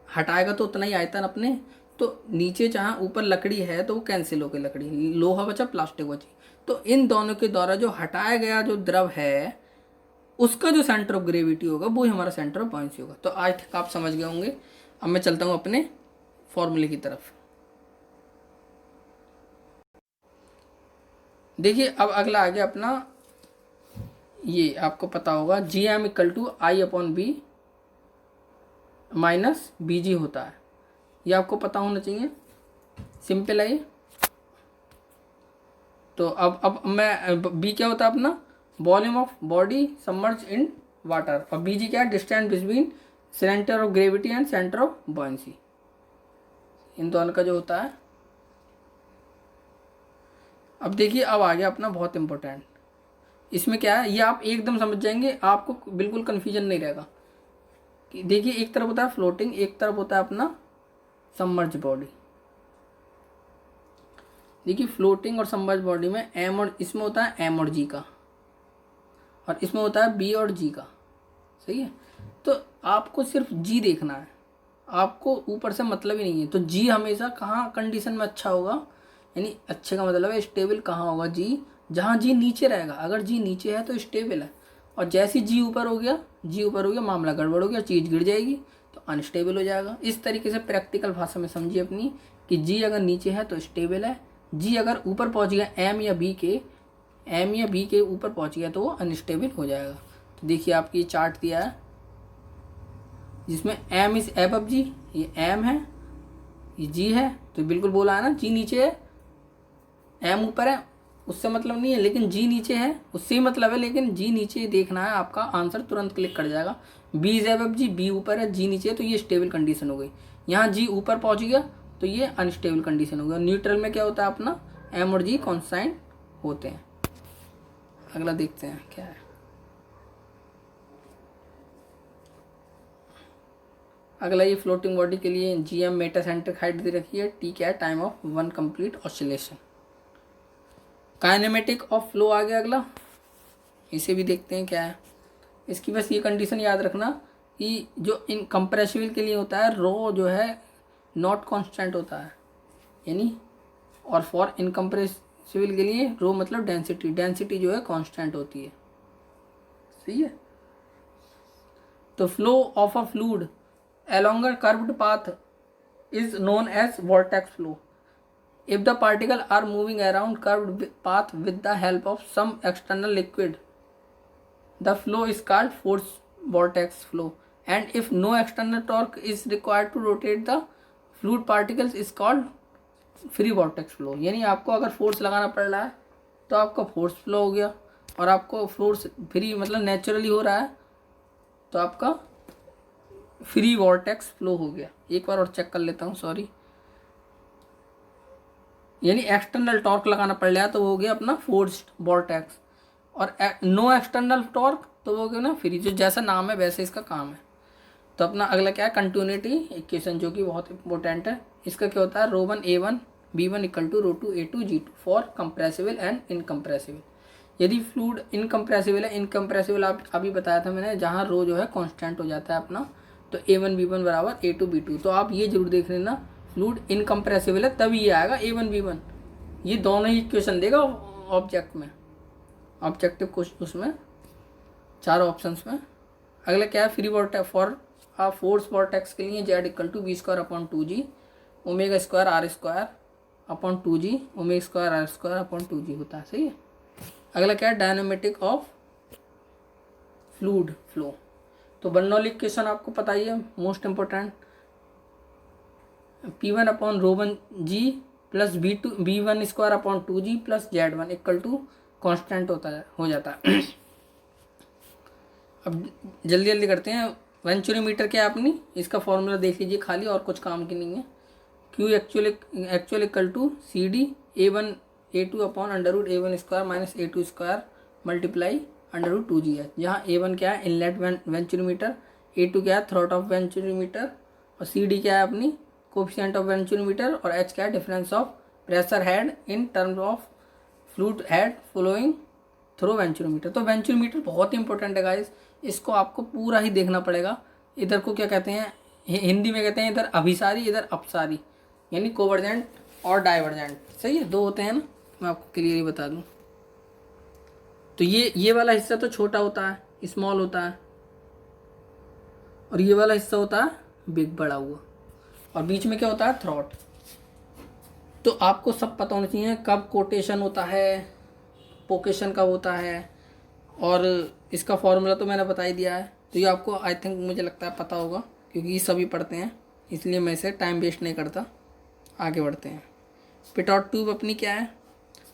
हटाएगा तो उतना ही आयतन अपने। तो नीचे जहाँ ऊपर लकड़ी है तो वो कैंसिल हो गई, लकड़ी, लोहा बचा, प्लास्टिक बची। तो इन दोनों के द्वारा जो हटाया गया जो द्रव है उसका जो सेंटर ऑफ ग्रेविटी होगा वो ही हमारा सेंटर ऑफ बॉयंसी होगा। तो आज तक आप समझ गए होंगे। अब मैं चलता हूँ अपने फॉर्मूले की तरफ। देखिए अब अगला आ गया अपना, ये आपको पता होगा, G M equal to I upon B minus B G होता है। ये आपको पता होना चाहिए, सिंपल है ये। तो अब मैं, बी क्या होता है अपना, volume of body submerge in water, और बी जी क्या है, distance between centre of gravity and centre of buoyancy, इन दोनों का जो होता है। अब देखिए अब आ गया अपना बहुत इंपॉर्टेंट, इसमें क्या है ये आप एकदम समझ जाएंगे, आपको बिल्कुल कन्फ्यूजन नहीं रहेगा। कि देखिए एक तरफ होता है फ्लोटिंग, एक तरफ होता है अपना सबमर्ज बॉडी। देखिए फ्लोटिंग और सबमर्ज बॉडी में एम और, इसमें होता है एम और जी का, और इसमें होता है बी और जी का, सही है। तो आपको सिर्फ जी देखना है, आपको ऊपर से मतलब ही नहीं है। तो जी हमेशा कहाँ कंडीशन में अच्छा होगा, यानी अच्छे का मतलब है स्टेबल कहाँ होगा, जी जहाँ जी नीचे रहेगा। अगर जी नीचे है तो स्टेबल है, और जैसे जी ऊपर हो गया, जी ऊपर हो गया मामला गड़बड़ हो गया, चीज़ गिर जाएगी तो अनस्टेबल हो जाएगा। इस तरीके से प्रैक्टिकल भाषा में समझिए अपनी, कि जी अगर नीचे है तो स्टेबल है, जी अगर ऊपर पहुँच गया एम या बी के ऊपर पहुँच गया तो वो अनस्टेबल हो जाएगा। तो देखिए आपकी चार्ट दिया है जिसमें एम इज एबव जी, ये एम है, ये जी है, तो बिल्कुल बोला है ना, जी नीचे है, एम ऊपर है, उससे मतलब नहीं है, लेकिन जी नीचे है उससे ही मतलब है, लेकिन जी नीचे देखना है, आपका आंसर तुरंत क्लिक कर जाएगा। B is above G, B ऊपर है, जी नीचे है, तो ये स्टेबल कंडीशन हो गई। यहाँ जी ऊपर पहुँच गया तो ये अनस्टेबल कंडीशन हो गया। न्यूट्रल में क्या होता है अपना, एम और जी कॉन्स्टेंट होते हैं। अगला देखते हैं क्या है। अगला ये फ्लोटिंग बॉडी के लिए जी एम मेटासेंट्रिक हाइट दे रखी है, टी क्या है, time of 1 complete oscillation. Kinematic of flow आ गया अगला, इसे भी देखते हैं क्या है। इसकी बस ये कंडीशन याद रखना कि जो इन कंप्रेसिबल के लिए होता है, रो जो है नॉट कांस्टेंट होता है, यानी, और फॉर इनकम्प्रेसिबल के लिए रो मतलब डेंसिटी जो है कांस्टेंट होती है, सही है। तो flow of a fluid along a curved path is known as vortex flow. If the particles are moving around curved path with the help of some external liquid, the flow is called force vortex flow. And if no external torque is required to rotate the fluid particles, is called free vortex flow. यानी आपको अगर force लगाना पड़ रहा है तो आपका force flow हो गया, और आपको फोर्स फ्री मतलब नेचुरली हो रहा है तो आपका फ्री वॉर्टेक्स फ्लो हो गया। एक बार और चेक कर लेता हूँ, सॉरी, यानी एक्सटर्नल टॉर्क लगाना पड़ रहा है तो वो हो गया अपना फोर्स्ड वॉर्टेक्स, और नो एक्सटर्नल टॉर्क तो वो हो गया ना फ्री, जो जैसा नाम है वैसे इसका काम है। तो अपना अगला क्या है, कंटिन्यूटी इक्वेशन, जो कि बहुत इंपॉर्टेंट है। इसका क्या होता है, rho 1 A1 B1 equal to rho 2 A2 G2 for compressible and incompressible. यदि फ्लूइड इनकम्प्रेसिबल है, इनकम्प्रेसिबल आप अभी बताया था मैंने, जहाँ रो जो है कांस्टेंट हो जाता है अपना, तो A1 B1 बराबर A2 B2। तो आप ये जरूर देख लेना, फ्लूइड इनकम्प्रेसिबल है तभी ये आएगा A1 B1, ये दोनों ही इक्वेशन देगा ऑब्जेक्ट में, ऑब्जेक्टिव क्वेश्चन उसमें, चारों ऑप्शंस में। अगला क्या है, free vortex for force vortex के लिए Z equal to B square upon 2G, omega square R square upon 2g, omega square R square upon 2g होता है। सही है। अगला क्या है, डायनामेटिक ऑफ फ्लूइड फ्लो। तो बर्नौली इक्वेशन आपको पता ही है, most important, P1 upon rho one G plus B1 square upon 2g plus Z1 equal to constant होता है, हो जाता है। अब जल्दी जल्दी करते हैं। वेंचुरीमीटर क्या है अपनी, इसका फॉर्मूला देख लीजिए खाली, और कुछ काम की नहीं है। Q actual equal to CD A1 A2 upon under root A1 square minus A2 square multiply under root 2G है। जहाँ A1 क्या है, इनलेट वेंचुरीमीटर, A2 क्या है, थ्रॉट ऑफ वेंचुरीमीटर, और CD क्या है अपनी कोफिशिएंट ऑफ वेंचुरीमीटर, और H क्या है, difference of pressure head in terms of fluid head flowing through venturimeter. तो वेंचुरीमीटर बहुत ही इंपॉर्टेंट है गाइस, इसको आपको पूरा ही देखना पड़ेगा। इधर को क्या कहते हैं, हिंदी में कहते हैं इधर अभिसारी, इधर अपसारी, यानी कोवर्जेंट और डाइवर्जेंट। सही है, दो होते हैं ना, मैं आपको क्लियरली बता दूं। तो ये वाला हिस्सा तो छोटा होता है, स्मॉल होता है, और ये वाला हिस्सा होता है बिग, बड़ा हुआ, और बीच में क्या होता है, थ्रॉट। तो आपको सब पता होना चाहिए कब कोटेशन होता है, पोकेशन कब होता है, और इसका फॉर्मूला तो मैंने बता ही दिया है। तो ये आपको आई थिंक मुझे लगता है पता होगा, क्योंकि ये सभी पढ़ते हैं, इसलिए मैं इसे टाइम वेस्ट नहीं करता। आगे बढ़ते हैं। पिटॉट ट्यूब अपनी क्या है,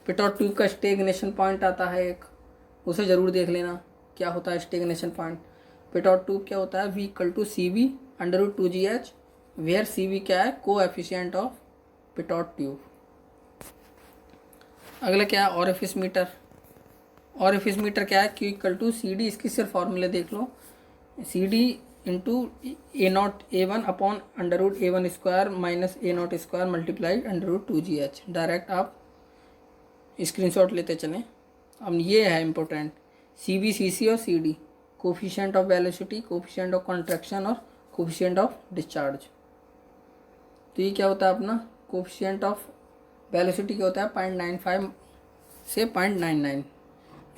पिटॉट ट्यूब का स्टेगनेशन पॉइंट आता है एक, उसे ज़रूर देख लेना क्या होता है स्टेगनेशन पॉइंट। पिटॉट ट्यूब क्या होता है, V equal to CV under root 2GH, where CV क्या है, कोएफिशिएंट ऑफ पिटॉट ट्यूब। अगला क्या है, ऑरिफिस मीटर। ऑरिफिस मीटर क्या है, Q इक्वल टू CD, इसकी सिर्फ फॉर्मूले देख लो, CD into A0 A1 upon under root A1 square minus A0 square multiply under root 2GH। Direct आप स्क्रीनशॉट लेते चलें। अब ये है इम्पोर्टेंट, CB CC और CD, coefficient of velocity, coefficient of contraction और कोफिशिएंट ऑफ डिस्चार्ज। तो ये क्या होता है अपना, कोफिशिएंट ऑफ वेलोसिटी क्या होता है 0.95 से 0.99,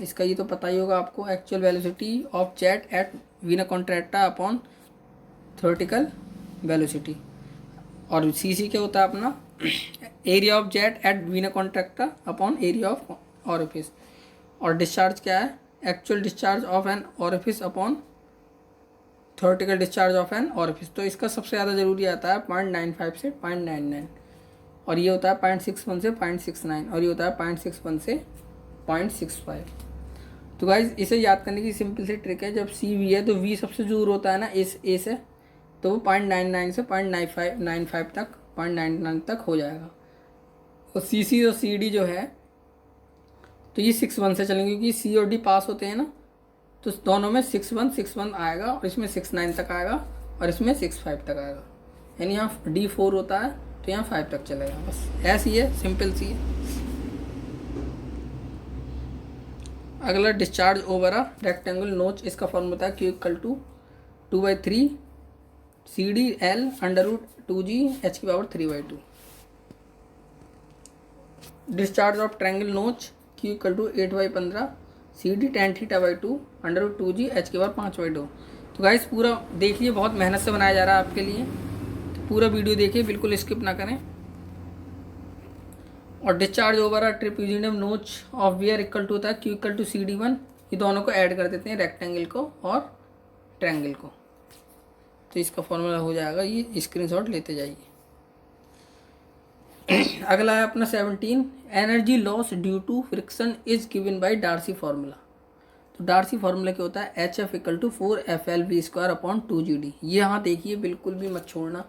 इसका ये तो पता ही होगा आपको। Actual velocity of jet at vena contracta upon theoretical velocity. और CC क्या होता है अपना, area of jet at vena contracta upon area of orifice. और डिस्चार्ज क्या है, actual discharge of an orifice upon theoretical discharge of an orifice. तो इसका सबसे ज़्यादा ज़रूरी आता है 0.95 से 0.99, और ये होता है 0.61 से 0.69, और ये होता है 0.61 से 0.65। तो गाइज इसे याद करने की सिंपल सी ट्रिक है, जब CV है तो V सबसे दूर होता है ना इस A से, तो वो 0.99 से 0.95 तक 0.99 तक हो जाएगा। और CC और CD जो है तो ये 61 से चलेंगे, क्योंकि C और D पास होते हैं ना, तो दोनों में 61 आएगा, और इसमें 69 तक आएगा, और इसमें 65 तक आएगा, यानी यहाँ D4 होता है तो यहाँ 5 तक चलेगा। बस ऐसी है, सिंपल सी है। अगला डिस्चार्ज ओवर अ रेक्टेंगल नोच, इसका फॉर्मूला होता है Q equal to 2/3 CD L under root 2G H की power 3/2। Discharge of triangle notch Q equal to 8/15 CD tan θ/2 under root 2G H की पावर 5/2। तो गाइस पूरा देखिए, बहुत मेहनत से बनाया जा रहा है आपके लिए, तो पूरा वीडियो देखिए, बिल्कुल स्किप ना करें। और डिस्चार्ज ओवर अ ट्रेपेजियम नोच ऑफ वेयर इक्वल टू होता है Q इक्वल टू CD1, ये दोनों को ऐड कर देते हैं, रेक्टेंगल को और ट्रायंगल को। तो इसका फॉर्मूला हो जाएगा, ये स्क्रीनशॉट लेते जाइए। अगला है अपना 17, energy loss due to friction is given by Darcy formula. तो डार्सी फार्मूला क्या होता है, HF equal to 4FLV² upon 2GD। ये यहाँ देखिए, बिल्कुल भी मत छोड़ना,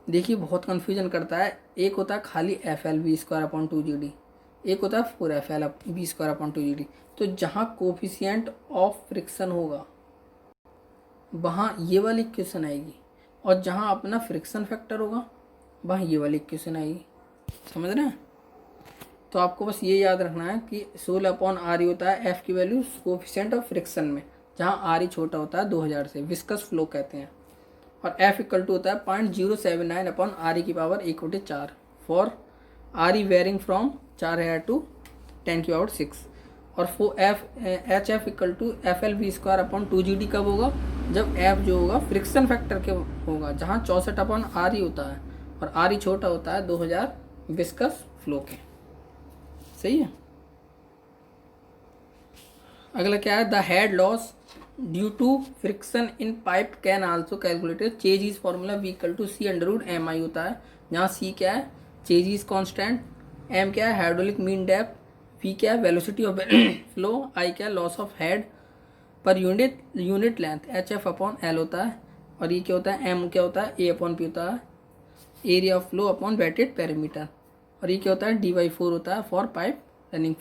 देखिए बहुत कन्फ्यूजन करता है। एक होता है खाली FLV² अपॉन 2GD, एक होता है 4FLV² अपॉन 2GD। तो जहाँ कोफिशिएंट ऑफ फ्रिक्शन होगा वहाँ ये वाली इक्वेशन आएगी, और जहाँ अपना फ्रिक्शन फैक्टर होगा वहाँ ये वाली इक्वेशन आएगी। समझ रहे हैं? तो आपको बस ये याद रखना है कि 16/RE होता है F की वैल्यू कोफिशिएंट ऑफ फ्रिक्शन में, जहाँ RE छोटा होता है 2000 से, विस्कस फ्लो कहते हैं। और F इक्वल टू होता है 0.079 अपॉन RE की power 1/4 for RE varying from 4 to 10 की पावर 6। और HF equal to FLV² upon 2GD कब होगा, जब F जो होगा फ्रिक्शन फैक्टर के होगा, जहाँ 64/RE होता है, और आर ही छोटा होता है 2000 विस्कस फ्लो के। सही है। अगला क्या है, the head loss due to friction in pipe can also calculated. Chezy's formula V equal to C under root M I होता है, जहाँ सी क्या है चेजीज कांस्टेंट, एम क्या है हाइड्रोलिक मीन डेप्थ, वी क्या है वेलोसिटी ऑफ फ्लो, आई क्या है loss of head per unit length, H F upon L होता है, और ये क्या होता है एम क्या होता है ए अपॉन पी होता है, area of flow upon wetted perimeter, और ये क्या होता है डी बाई 4 होता है फॉर पाइप रनिंग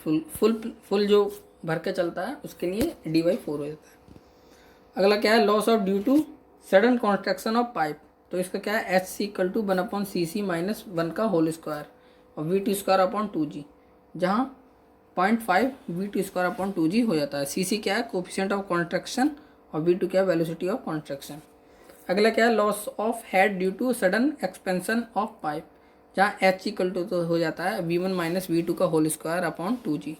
फुल जो भर के चलता है उसके लिए डी बाई 4 हो जाता है। अगला क्या है, loss of due to sudden construction of pipe, तो इसका क्या है H C equal to 1/cc minus 1 का होल स्क्वायर और V T square upon 2g, जहाँ 0.5 we T square upon 2g हो जाता है। सी सी क्या है कोफिशिएंट ऑफ कॉन्ट्रैक्शन और वी टू क्या है वेलोसिटी ऑफ कॉन्ट्रैक्शन। अगला क्या है, loss of head due to sudden expansion of pipe, जहाँ एच इक्वल टू तो हो जाता है v1 माइनस वी टू का whole square upon 2g।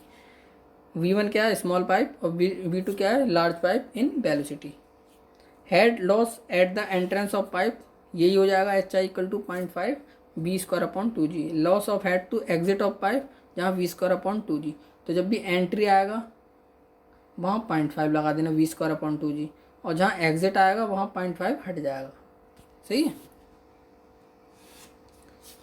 v1 क्या है स्मॉल पाइप और v2 क्या है large pipe in velocity. Head loss at the entrance of pipe, यही हो जाएगा H I equal to 0.5 V square upon 2g। Loss of head to exit of pipe, जहाँ V square upon 2g, तो जब भी entry आएगा वहाँ 0.5 लगा देना वी स्क्वायर अपॉन 2g, और जहाँ एग्जिट आएगा वहाँ 0.5 हट जाएगा। सही है।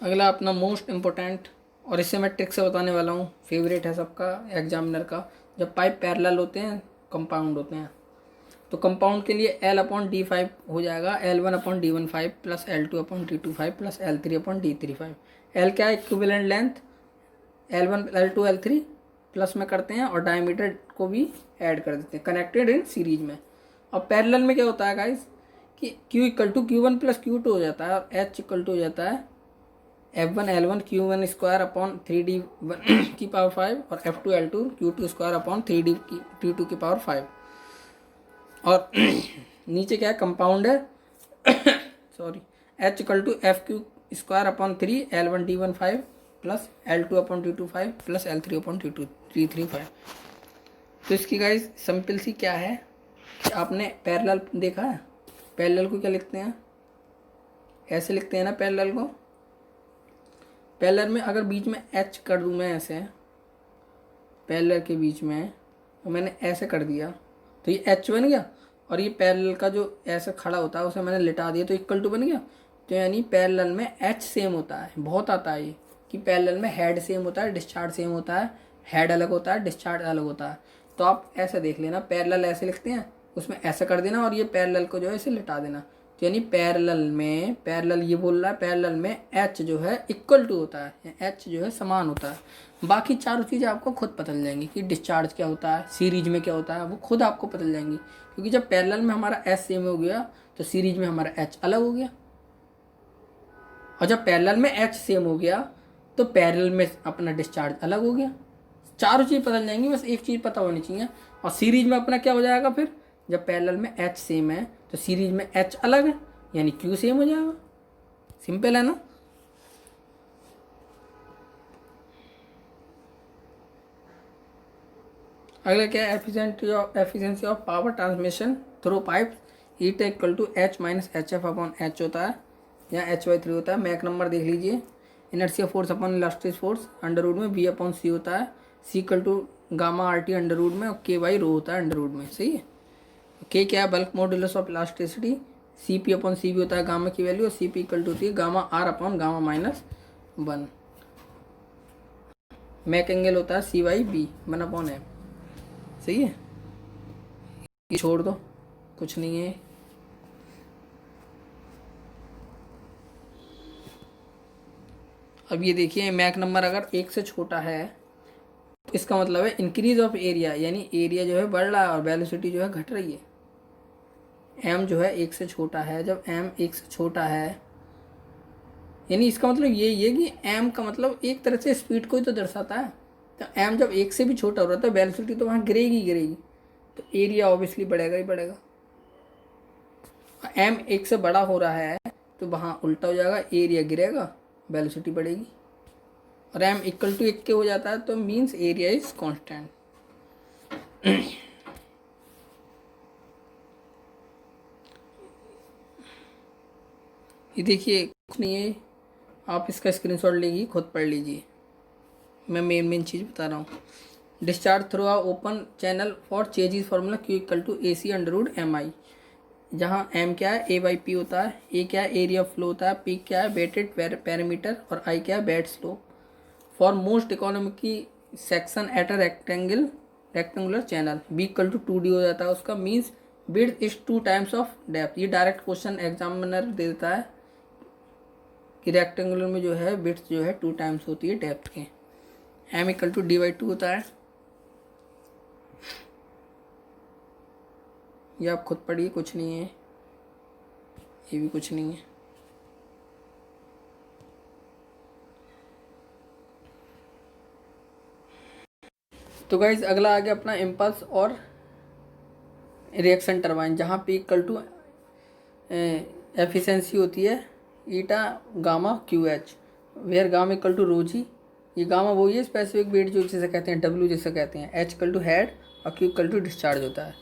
अगला अपना मोस्ट इम्पोर्टेंट, और इससे मैं ट्रिक से बताने वाला हूँ, फेवरेट है सबका एग्जामिनर का, जब पाइप पैरेलल होते हैं कंपाउंड होते हैं, तो कंपाउंड के लिए L अपॉन D5 हो जाएगा L1 upon D15 plus L2 upon D25 plus L3 upon D35। L क्या है equivalent length, L1 L2 L3 plus में करते हैं और डायमीटर को भी ऐड कर देते हैं कनेक्टेड इन सीरीज में। और पैरेलल में क्या होता है गाइस कि Q equal to Q1 plus Q2 हो जाता है और H इक्वल टू हो जाता है F1 L1 Q1 square upon 3D1 की पावर 5 और F2 L2 Q2 square upon 3D की T2 की पावर 5। और नीचे क्या है कंपाउंड है sorry H equal to F Q square upon 3 L1 D15 plus L2 upon D25 plus L3 upon D35। तो इसकी गाइस सिंपल सी क्या है कि आपने पैरेलल देखा है, पैरेलल को क्या लिखते हैं ऐसे लिखते हैं ना पैरेलल को, पैरेलल में अगर बीच में H कर दूँ मैं ऐसे, पैरेलल के बीच में तो मैंने ऐसे कर दिया तो ये H बन गया, और ये पैरेलल का जो ऐसे खड़ा होता है उसे मैंने लिटा दिया तो इक्वल टू बन गया। तो यानी पैरेलल में H सेम होता है, बहुत आता है ये कि पैरेलल में हेड सेम होता है डिस्चार्ज सेम होता है, हेड अलग होता है डिस्चार्ज अलग होता है। तो आप ऐसे देख लेना, पैरेलल ऐसे लिखते हैं उसमें ऐसे कर देना और ये पैरेलल को जो है इसे लिटा देना। तो यानी पैरेलल में, पैरेलल ये बोल रहा है पैरेलल में H जो है इक्वल टू होता है, H जो है समान होता है। बाकी चारों चीज़ें आपको खुद पता चल जाएंगी कि डिस्चार्ज क्या होता है, सीरीज में क्या होता है, वो खुद आपको पता चल जाएंगी, क्योंकि जब पैरेलल में हमारा H सेम हो गया तो सीरीज में हमारा H अलग हो गया, और जब पैरेलल में H सेम हो गया तो पैरेलल में अपना डिस्चार्ज अलग हो गया। चारों चीज़ पता चल जाएंगी, बस एक चीज़ पता होनी चाहिए। और सीरीज में अपना क्या हो जाएगा फिर, जब पैरेलल में H सेम है तो सीरीज में H अलग है यानी Q सेम हो जाएगा। सिंपल है ना। अगला क्या है, efficiency of power transmission through pipe, eta equal to H minus H F upon H होता है, यहाँ H/3 होता है। मैक नंबर देख लीजिए, inertia force upon elastic force under root में V अपॉन C होता है, C equal to gamma RT under root में और K बाई रो होता है अंडर रूट में। सही है। K क्या है bulk modulus of elasticity, CP upon CV होता है गामा की वैल्यू, और CP इक्वल टू होती है gamma R upon gamma minus 1। Mach angle होता है C/B 1/m। सही है, ये छोड़ दो कुछ नहीं है। अब ये देखिए मैक नंबर अगर 1 से छोटा है तो इसका मतलब है इंक्रीज ऑफ एरिया, यानी एरिया जो है बढ़ रहा है और वेलोसिटी जो है घट रही है। m जो है 1 से छोटा है, जब m 1 से छोटा है यानी इसका मतलब ये कि m का मतलब एक तरह से स्पीड को ही तो दर्शाता है। तो m जब 1 से भी छोटा हो रहा है तो वेलोसिटी तो वहाँ गिरेगी, तो एरिया ऑब्वियसली बढ़ेगा ही बढ़ेगा। m 1 से बड़ा हो रहा है तो वहाँ उल्टा हो जाएगा, एरिया गिरेगा वेलोसिटी बढ़ेगी। और m इक्वल टू 1 के हो जाता है तो मीन्स एरिया इज कांस्टेंट। ये देखिए कुछ नहीं है, आप इसका स्क्रीनशॉट लेगी, खुद पढ़ लीजिए, मैं मेन चीज़ बता रहा हूँ। Discharge through a open channel for Chezy's formula Q equal to A C under root M I, जहाँ एम क्या है, ए बाई पी होता है, ए क्या है, एरिया फ्लो होता है, पी क्या है, वेटेड पैरामीटर, और आई क्या है, bed slope. For most economic section at a rectangular channel B equal to 2D हो जाता है उसका, means width is 2 times of depth. ये डायरेक्ट क्वेश्चन एग्जामिनर दे देता है कि रेक्टेंगुलर में जो है विड्थ जो है 2 टाइम्स होती है डेप्थ के। एम इक्वल टू D/2 होता है, ये आप खुद पढ़िए, कुछ नहीं है, ये भी कुछ नहीं है। तो गाइज अगला आ गया अपना इम्पल्स और रिएक्शन टरबाइन, जहाँ पे इक्वल टू एफिशिएंसी होती है eta gamma Q H, where gamma equal to rho G. ये गामा वही है स्पेसिफिक वेट जो जिसे कहते हैं, डब्ल्यू जिसे कहते हैं, एच इक्वल टू हेड और क्यू इक्वल टू डिस्चार्ज होता है।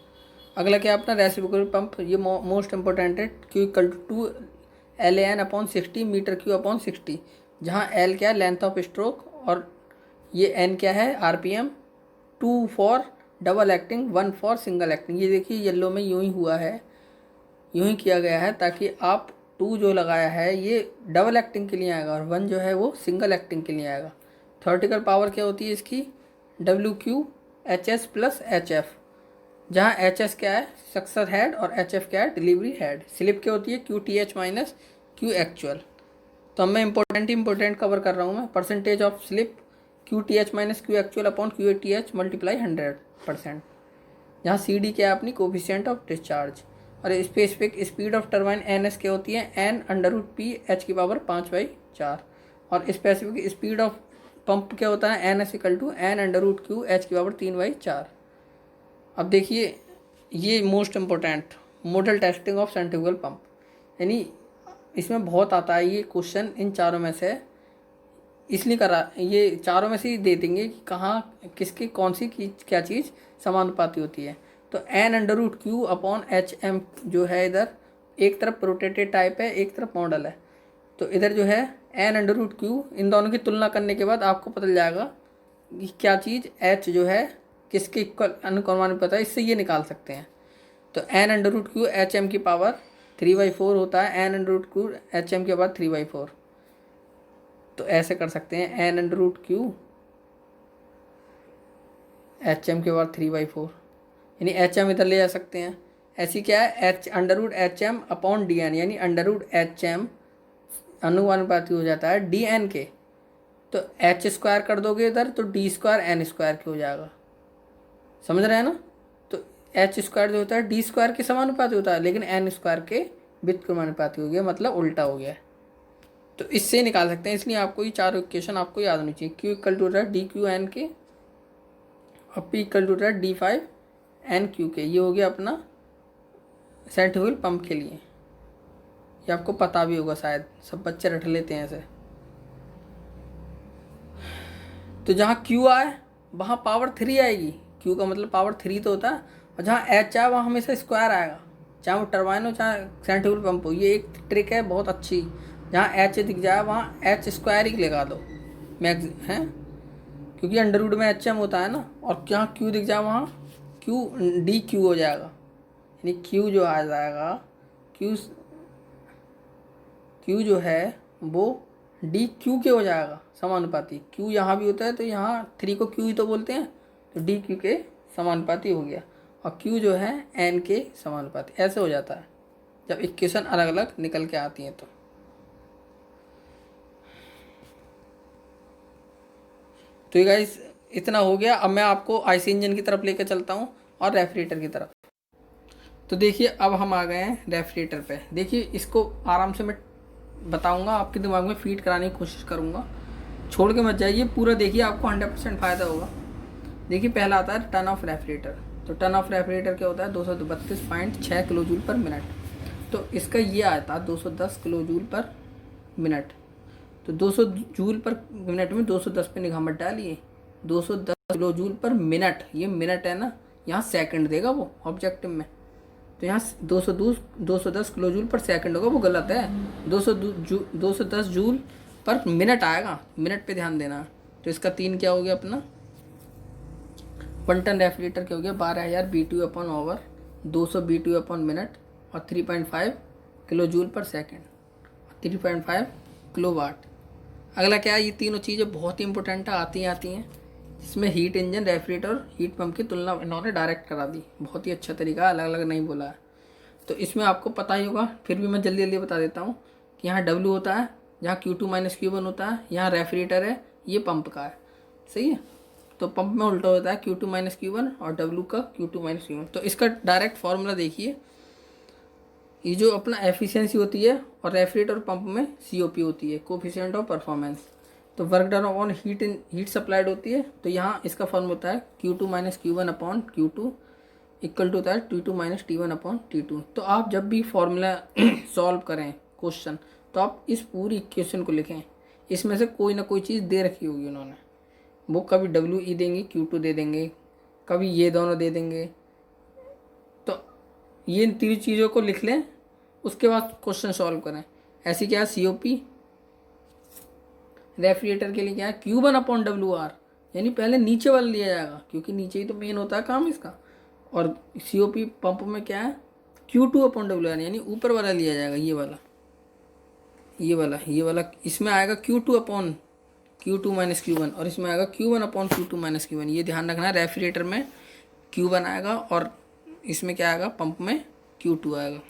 अगला क्या अपना रेसिप्रोकल पंप, ये मोस्ट इंपॉर्टेंट है, Q equal to LAN/60 metre Q/ 60, जहाँ L क्या है, लेंथ ऑफ स्ट्रोक, और ये N क्या है, RPM, 2 for double acting, 1 for single acting. ये देखिए येलो में यूँ ही हुआ है, यूँ ही किया गया है ताकि आप 2 जो लगाया है ये डबल एक्टिंग के लिए आएगा और 1 जो है वो सिंगल एक्टिंग के लिए आएगा। थ्योरेटिकल पावर क्या होती है इसकी, WQHS प्लस HF, जहाँ HS क्या है, सक्सेसर हेड, और HF क्या है, डिलीवरी हेड। स्लिप क्या होती है, QTH माइनस Q एक्चुअल। तो अब मैं इंपॉर्टेंट कवर कर रहा हूँ मैं, percentage of slip QTH minus Q actual upon QTH multiply 100%, जहाँ CD क्या है अपनी कोफिशिएंट ऑफ डिस्चार्ज, और specific speed of turbine NS क्या होती है, N/P H⁴ और स्पेसिफिक स्पीड ऑफ पंप क्या होता है, NS equal to N/Q H⁴ अब देखिए ये most important model testing of centrifugal pump, यानी इसमें बहुत आता है ये क्वेश्चन इन चारों में से, इसलिए करा, ये चारों में से ही दे देंगे कि कहाँ किसकी कौन सी क्या चीज़ समानुपाती होती है। तो N/Q/HM जो है, इधर एक तरफ रोटेटेड टाइप है, एक तरफ मॉडल है, तो इधर जो है N/Q, इन दोनों की तुलना करने के बाद आपको पता चल जाएगा कि क्या चीज़ H जो है किसके इक्वल अनुक्रमानुपाती है, इससे ये निकाल सकते हैं। तो N/Q HM की पावर 3/4 होता है, N/Q HM के बाद 3/4, तो ऐसे कर सकते हैं, N/Q HM के बाद 3/4, यानी HM इधर ले जा सकते हैं। ऐसी क्या है, H/HM अपॉन DN, यानी √HM अनुपाती हो जाता है DN के, तो H² कर दोगे इधर तो D² N² के हो जाएगा, समझ रहे हैं ना। तो H² जो होता है D² के समानुपाती होता है, लेकिन N² के व्युत्क्रमानुपाती हो गया, मतलब उल्टा हो गया। तो इससे निकाल सकते हैं, इसलिए आपको ये चारों इक्वेशन आपको याद होनी चाहिए। Q इक्वल टू DQN के और P इक्वल टू D5NQ के। ये हो गया अपना सेंट्रीफ्यूगल पंप के लिए, ये आपको पता भी होगा शायद, सब बच्चे रट लेते हैं ऐसे। तो जहाँ Q आए वहाँ पावर 3 आएगी, Q का मतलब पावर 3 तो होता है, और जहाँ H आए वहाँ हमेशा स्क्वायर आएगा, चाहे वो टरबाइन हो चाहे सेंट्रीफ्यूगल पंप हो। ये एक ट्रिक है बहुत अच्छी, जहाँ H दिख जाए वहाँ H² ही लगा दो मैक्स हैं, क्योंकि अंडर रूट में HM होता है ना, और जहाँ Q दिख जाए वहाँ DQ हो जाएगा, यानी Q जो आ जाएगा, Q जो है वो DQ के हो जाएगा समानुपाती। Q यहाँ भी होता है तो यहाँ 3 को Q ही तो बोलते हैं, तो DQ के समानुपाती हो गया, और Q जो है N के समानुपाती। ऐसे हो जाता है जब इक्वेशन अलग अलग निकल के आती हैं। तो ये गाइस इतना हो गया। अब मैं आपको IC इंजन की तरफ लेकर चलता हूँ और रेफ्रिजरेटर की तरफ। तो देखिए अब हम आ गए हैं रेफ्रिजरेटर पे। देखिए इसको आराम से मैं बताऊंगा, आपके दिमाग में फीड कराने की कोशिश करूंगा, छोड़ के मत जाइए, पूरा देखिए, आपको 100% फ़ायदा होगा। देखिए पहला आता है टर्न ऑफ रेफ्रिजरेटर। तो टर्न ऑफ रेफ्रिजरेटर क्या होता है, 232.6 किलो जूल पर मिनट। तो इसका ये आता है 210 किलो जूल पर मिनट। तो 200 जूल पर मिनट में 210 पे निगाह मत डालिए, 210 किलो जूल पर मिनट, ये मिनट है ना, यहाँ सेकंड देगा वो ऑब्जेक्टिव में, तो यहाँ 210 किलो जूल पर सेकंड होगा, वो गलत है। 210 जूल पर मिनट आएगा, मिनट पे ध्यान देना। तो इसका 3 क्या हो गया अपना, 1 टन रेफ्रिजरेटर क्या हो गया 12,000 BTU/आवर, 200 BTU/मिनट और 3.5 किलो जूल पर सेकेंड, 3.5 किलोवाट। अगला क्या है, ये तीनों चीज़ें बहुत ही इंपॉर्टेंट आती हैं जिसमें हीट इंजन, रेफ्रिजरेटर और हीट पंप की तुलना इन्होंने डायरेक्ट करा दी। बहुत ही अच्छा तरीका, अलग अलग नहीं बोला है। तो इसमें आपको पता ही होगा, फिर भी मैं जल्दी जल्दी बता देता हूँ कि यहाँ W होता है, जहाँ Q2 - Q1 होता है, यहाँ रेफ्रिजरेटर है, ये पंप का है, सही है। तो पंप में उल्टा होता है Q2 - Q1 और W का Q2 - Q1। तो इसका डायरेक्ट फार्मूला देखिए, ये जो अपना एफिशिएंसी होती है और रेफ्रिजरेटर पंप में COP होती है, कोफिशिएंट ऑफ परफॉर्मेंस। तो work done on heat supplied होती है। तो यहाँ इसका फॉर्म होता है Q2 - Q1/Q2 इक्वल टू होता है T2 - T1/T2। तो आप जब भी फॉर्मूला सॉल्व करें क्वेश्चन, तो आप इस पूरी इक्वेशन को लिखें। इसमें से कोई ना कोई चीज़ दे रखी होगी उन्होंने, वो कभी WE देंगे, Q2 दे देंगे, कभी ये दोनों दे देंगे। तो ये इन तीन चीज़ों को लिख लें, उसके बाद क्वेश्चन सॉल्व करें। ऐसी क्या है, COP रेफ्रिजरेटर के लिए क्या है Q1/WR, यानी पहले नीचे वाला लिया जाएगा क्योंकि नीचे ही तो मेन होता है काम इसका। और COP पंप में क्या है Q2/WR, यानी ऊपर वाला लिया जाएगा, ये वाला इसमें आएगा Q2 - Q1 और इसमें आएगा Q1/Q2 - Q1। ये ध्यान रखना है, रेफ्रिजरेटर में Q1 आएगा और इसमें क्या आएगा, पंप में Q2 आएगा।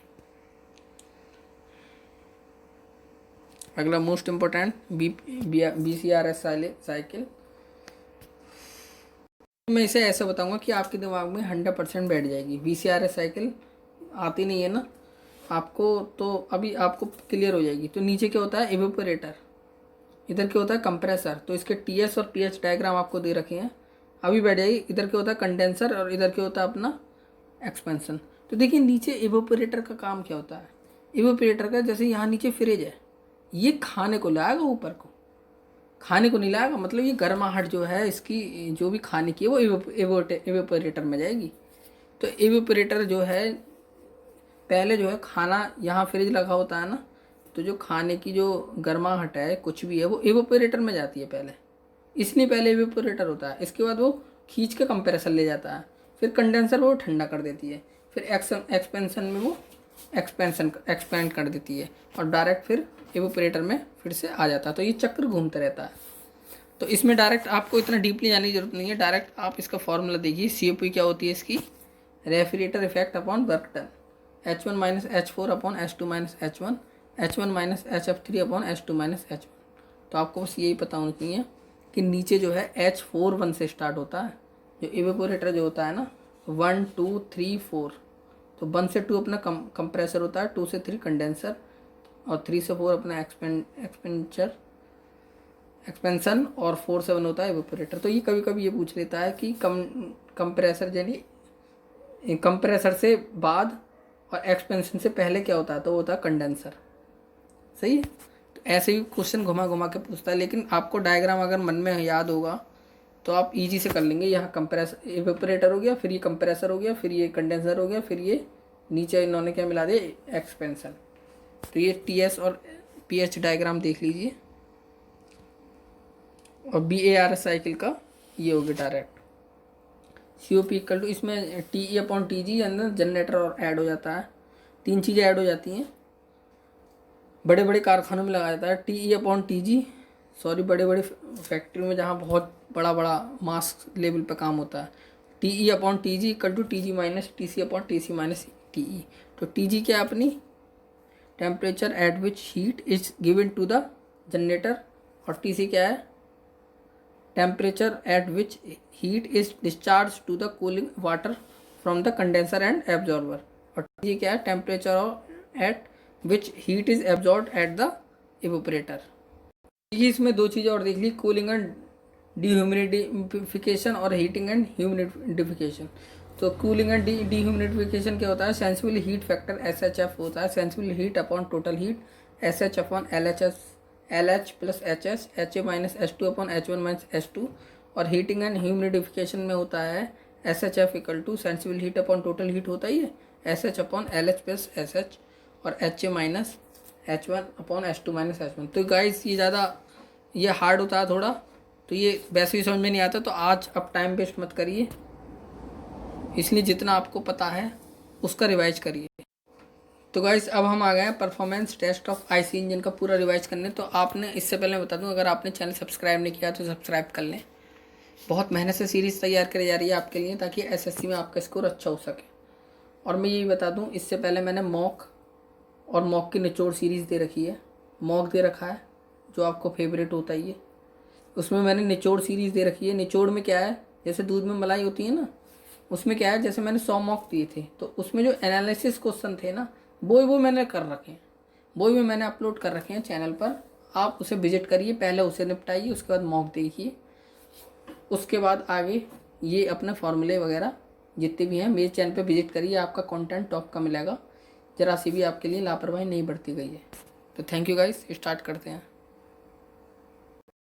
अगला मोस्ट इम्पोर्टेंट BCRS साइकिल। मैं इसे ऐसा बताऊंगा कि आपके दिमाग में 100% बैठ जाएगी। BCRS साइकिल आती नहीं है ना आपको, तो अभी आपको क्लियर हो जाएगी। तो नीचे क्या होता है, एवेपोरेटर, इधर क्या होता है, कंप्रेसर। तो इसके TS और PH डायग्राम आपको दे रखे हैं, अभी बैठ जाएगी। इधर क्या होता है, कंडेंसर, और इधर क्या होता है अपना एक्सपेंशन। तो देखिए नीचे एवेपोरेटर का काम क्या होता है। एवेपोरेटर का जैसे यहाँ नीचे फ्रिज है, ये खाने को लाएगा, ऊपर को खाने को नहीं लाएगा, मतलब ये गर्माहट जो है इसकी, जो भी खाने की है वो एवेपोरेटर में जाएगी। तो एवेपोरेटर जो है पहले जो है खाना, यहाँ फ्रिज लगा होता है ना, तो जो खाने की जो गर्माहट है कुछ भी है वो एवेपोरेटर में जाती है पहले, इसलिए पहले एवेपोरेटर होता है। इसके बाद वो खींच के कंप्रेसर ले जाता है, फिर कंडेंसर वो ठंडा कर देती है, फिर एक्सपेंशन में वो एक्सपेंड कर देती है और डायरेक्ट फिर एवेपोरेटर में फिर से आ जाता है। तो ये चक्र घूमता रहता है। तो इसमें डायरेक्ट आपको इतना डीपली जाने की जरूरत नहीं है, डायरेक्ट आप इसका फॉर्मूला देखिए। COP क्या होती है इसकी, refrigerator effect upon work done, H1 - H4/S2 - H1, H1 - HF3/S2 - H1। तो आपको बस यही पता होना चाहिए कि नीचे जो है H4 से स्टार्ट होता है, जो एवेपोरेटर जो होता है ना, 1 2 3 4। तो 1 से 2 अपना कंप्रेसर होता है, 2 से 3 कंडेंसर और 3 से 4 अपना एक्सपेंशन और 4 से 1 होता है एवेपोरेटर। तो ये कभी कभी ये पूछ लेता है कि कंप्रेसर यानी कंप्रेसर से बाद और एक्सपेंशन से पहले क्या होता है, तो वो होता है कंडेंसर, सही है। तो ऐसे ही क्वेश्चन घुमा घुमा के पूछता है, लेकिन आपको डायग्राम अगर मन में याद होगा तो आप इजी से कर लेंगे। यहाँ कंप्रेसर एवेपोरेटर हो गया, फिर ये कंप्रेसर हो गया, फिर ये कंडेंसर हो गया, फिर ये नीचे इन्होंने क्या मिला दिया, एक्सपेंशन। तो ये TS और PH डायग्राम देख लीजिए। और BARS साइकिल का ये हो गया डायरेक्ट। COP इक्वल टू, इसमें TE/TG अंदर जनरेटर और ऐड हो जाता है, 3 चीज़ें ऐड हो जाती हैं। बड़े बड़े कारखानों में लगाया जाता है TE/TG, सॉरी बड़े बड़े फैक्ट्री में जहाँ बहुत बड़ा बड़ा मास लेवल पे काम होता है। TE/TG equal to TG - TC/TC - TE। तो TG क्या है अपनी, temperature at which heat is given to the generator, और TC क्या है, temperature at which heat is discharge to the cooling water from the condenser and absorber. और TG क्या है, temperature at which heat is absorb at the evaporator. ये इसमें 2 चीज़ें और देख ली, कूलिंग एंड डिह्यूमिडिफिकेशन और हीटिंग एंड ह्यूमिडिफिकेशन। तो कूलिंग एंड डिह्यूमिडिफिकेशन क्या होता है, सेंसिबल हीट फैक्टर SHF होता है, sensible heat upon total heat SH/LH + HS, HA - H2 H1 - H2। और हीटिंग एंड ह्यूमिडिफिकेशन में होता है SHF equal to sensible heat upon total heat होता ही है, SH/LH + SH, और HA - H1 H2 - H1। तो गाइस ये ज़्यादा ये हार्ड होता है थोड़ा, तो ये वैसे ही समझ में नहीं आता, तो आज अब टाइम वेस्ट मत करिए, इसलिए जितना आपको पता है उसका रिवाइज करिए। तो गाइस अब हम आ गए हैं performance test of IC engine का पूरा रिवाइज करने। तो आपने, इससे पहले मैं बता दूं, अगर आपने चैनल सब्सक्राइब नहीं किया तो सब्सक्राइब कर लें। बहुत मेहनत से सीरीज़ तैयार करी जा रही है आपके लिए, ताकि एसएससी में आपका स्कोर अच्छा हो सके। और मैं यही बता दूं, इससे पहले मैंने मॉक और मॉक की निचोड़ सीरीज़ दे रखी है, मॉक दे रखा है जो आपको फेवरेट होता ही है, उसमें मैंने निचोड़ सीरीज़ दे रखी है। निचोड़ में क्या है, जैसे दूध में मलाई होती है ना, उसमें क्या है, जैसे मैंने 100 मॉक दिए थे, तो उसमें जो एनालिसिस क्वेश्चन थे ना, वो मैंने कर रखे हैं, वो भी मैंने अपलोड कर रखे हैं चैनल पर। आप उसे विजिट करिए, पहले उसे निपटाइए, उसके बाद मॉक देखिए, उसके बाद आगे ये अपने फॉर्मूले वगैरह जितने भी हैं मेरे चैनल पे विजिट करिए। आपका कंटेंट टॉप का मिलेगा, ज़रा सी भी आपके लिए लापरवाही नहीं बरती गई है। तो थैंक यू गाइस, स्टार्ट करते हैं।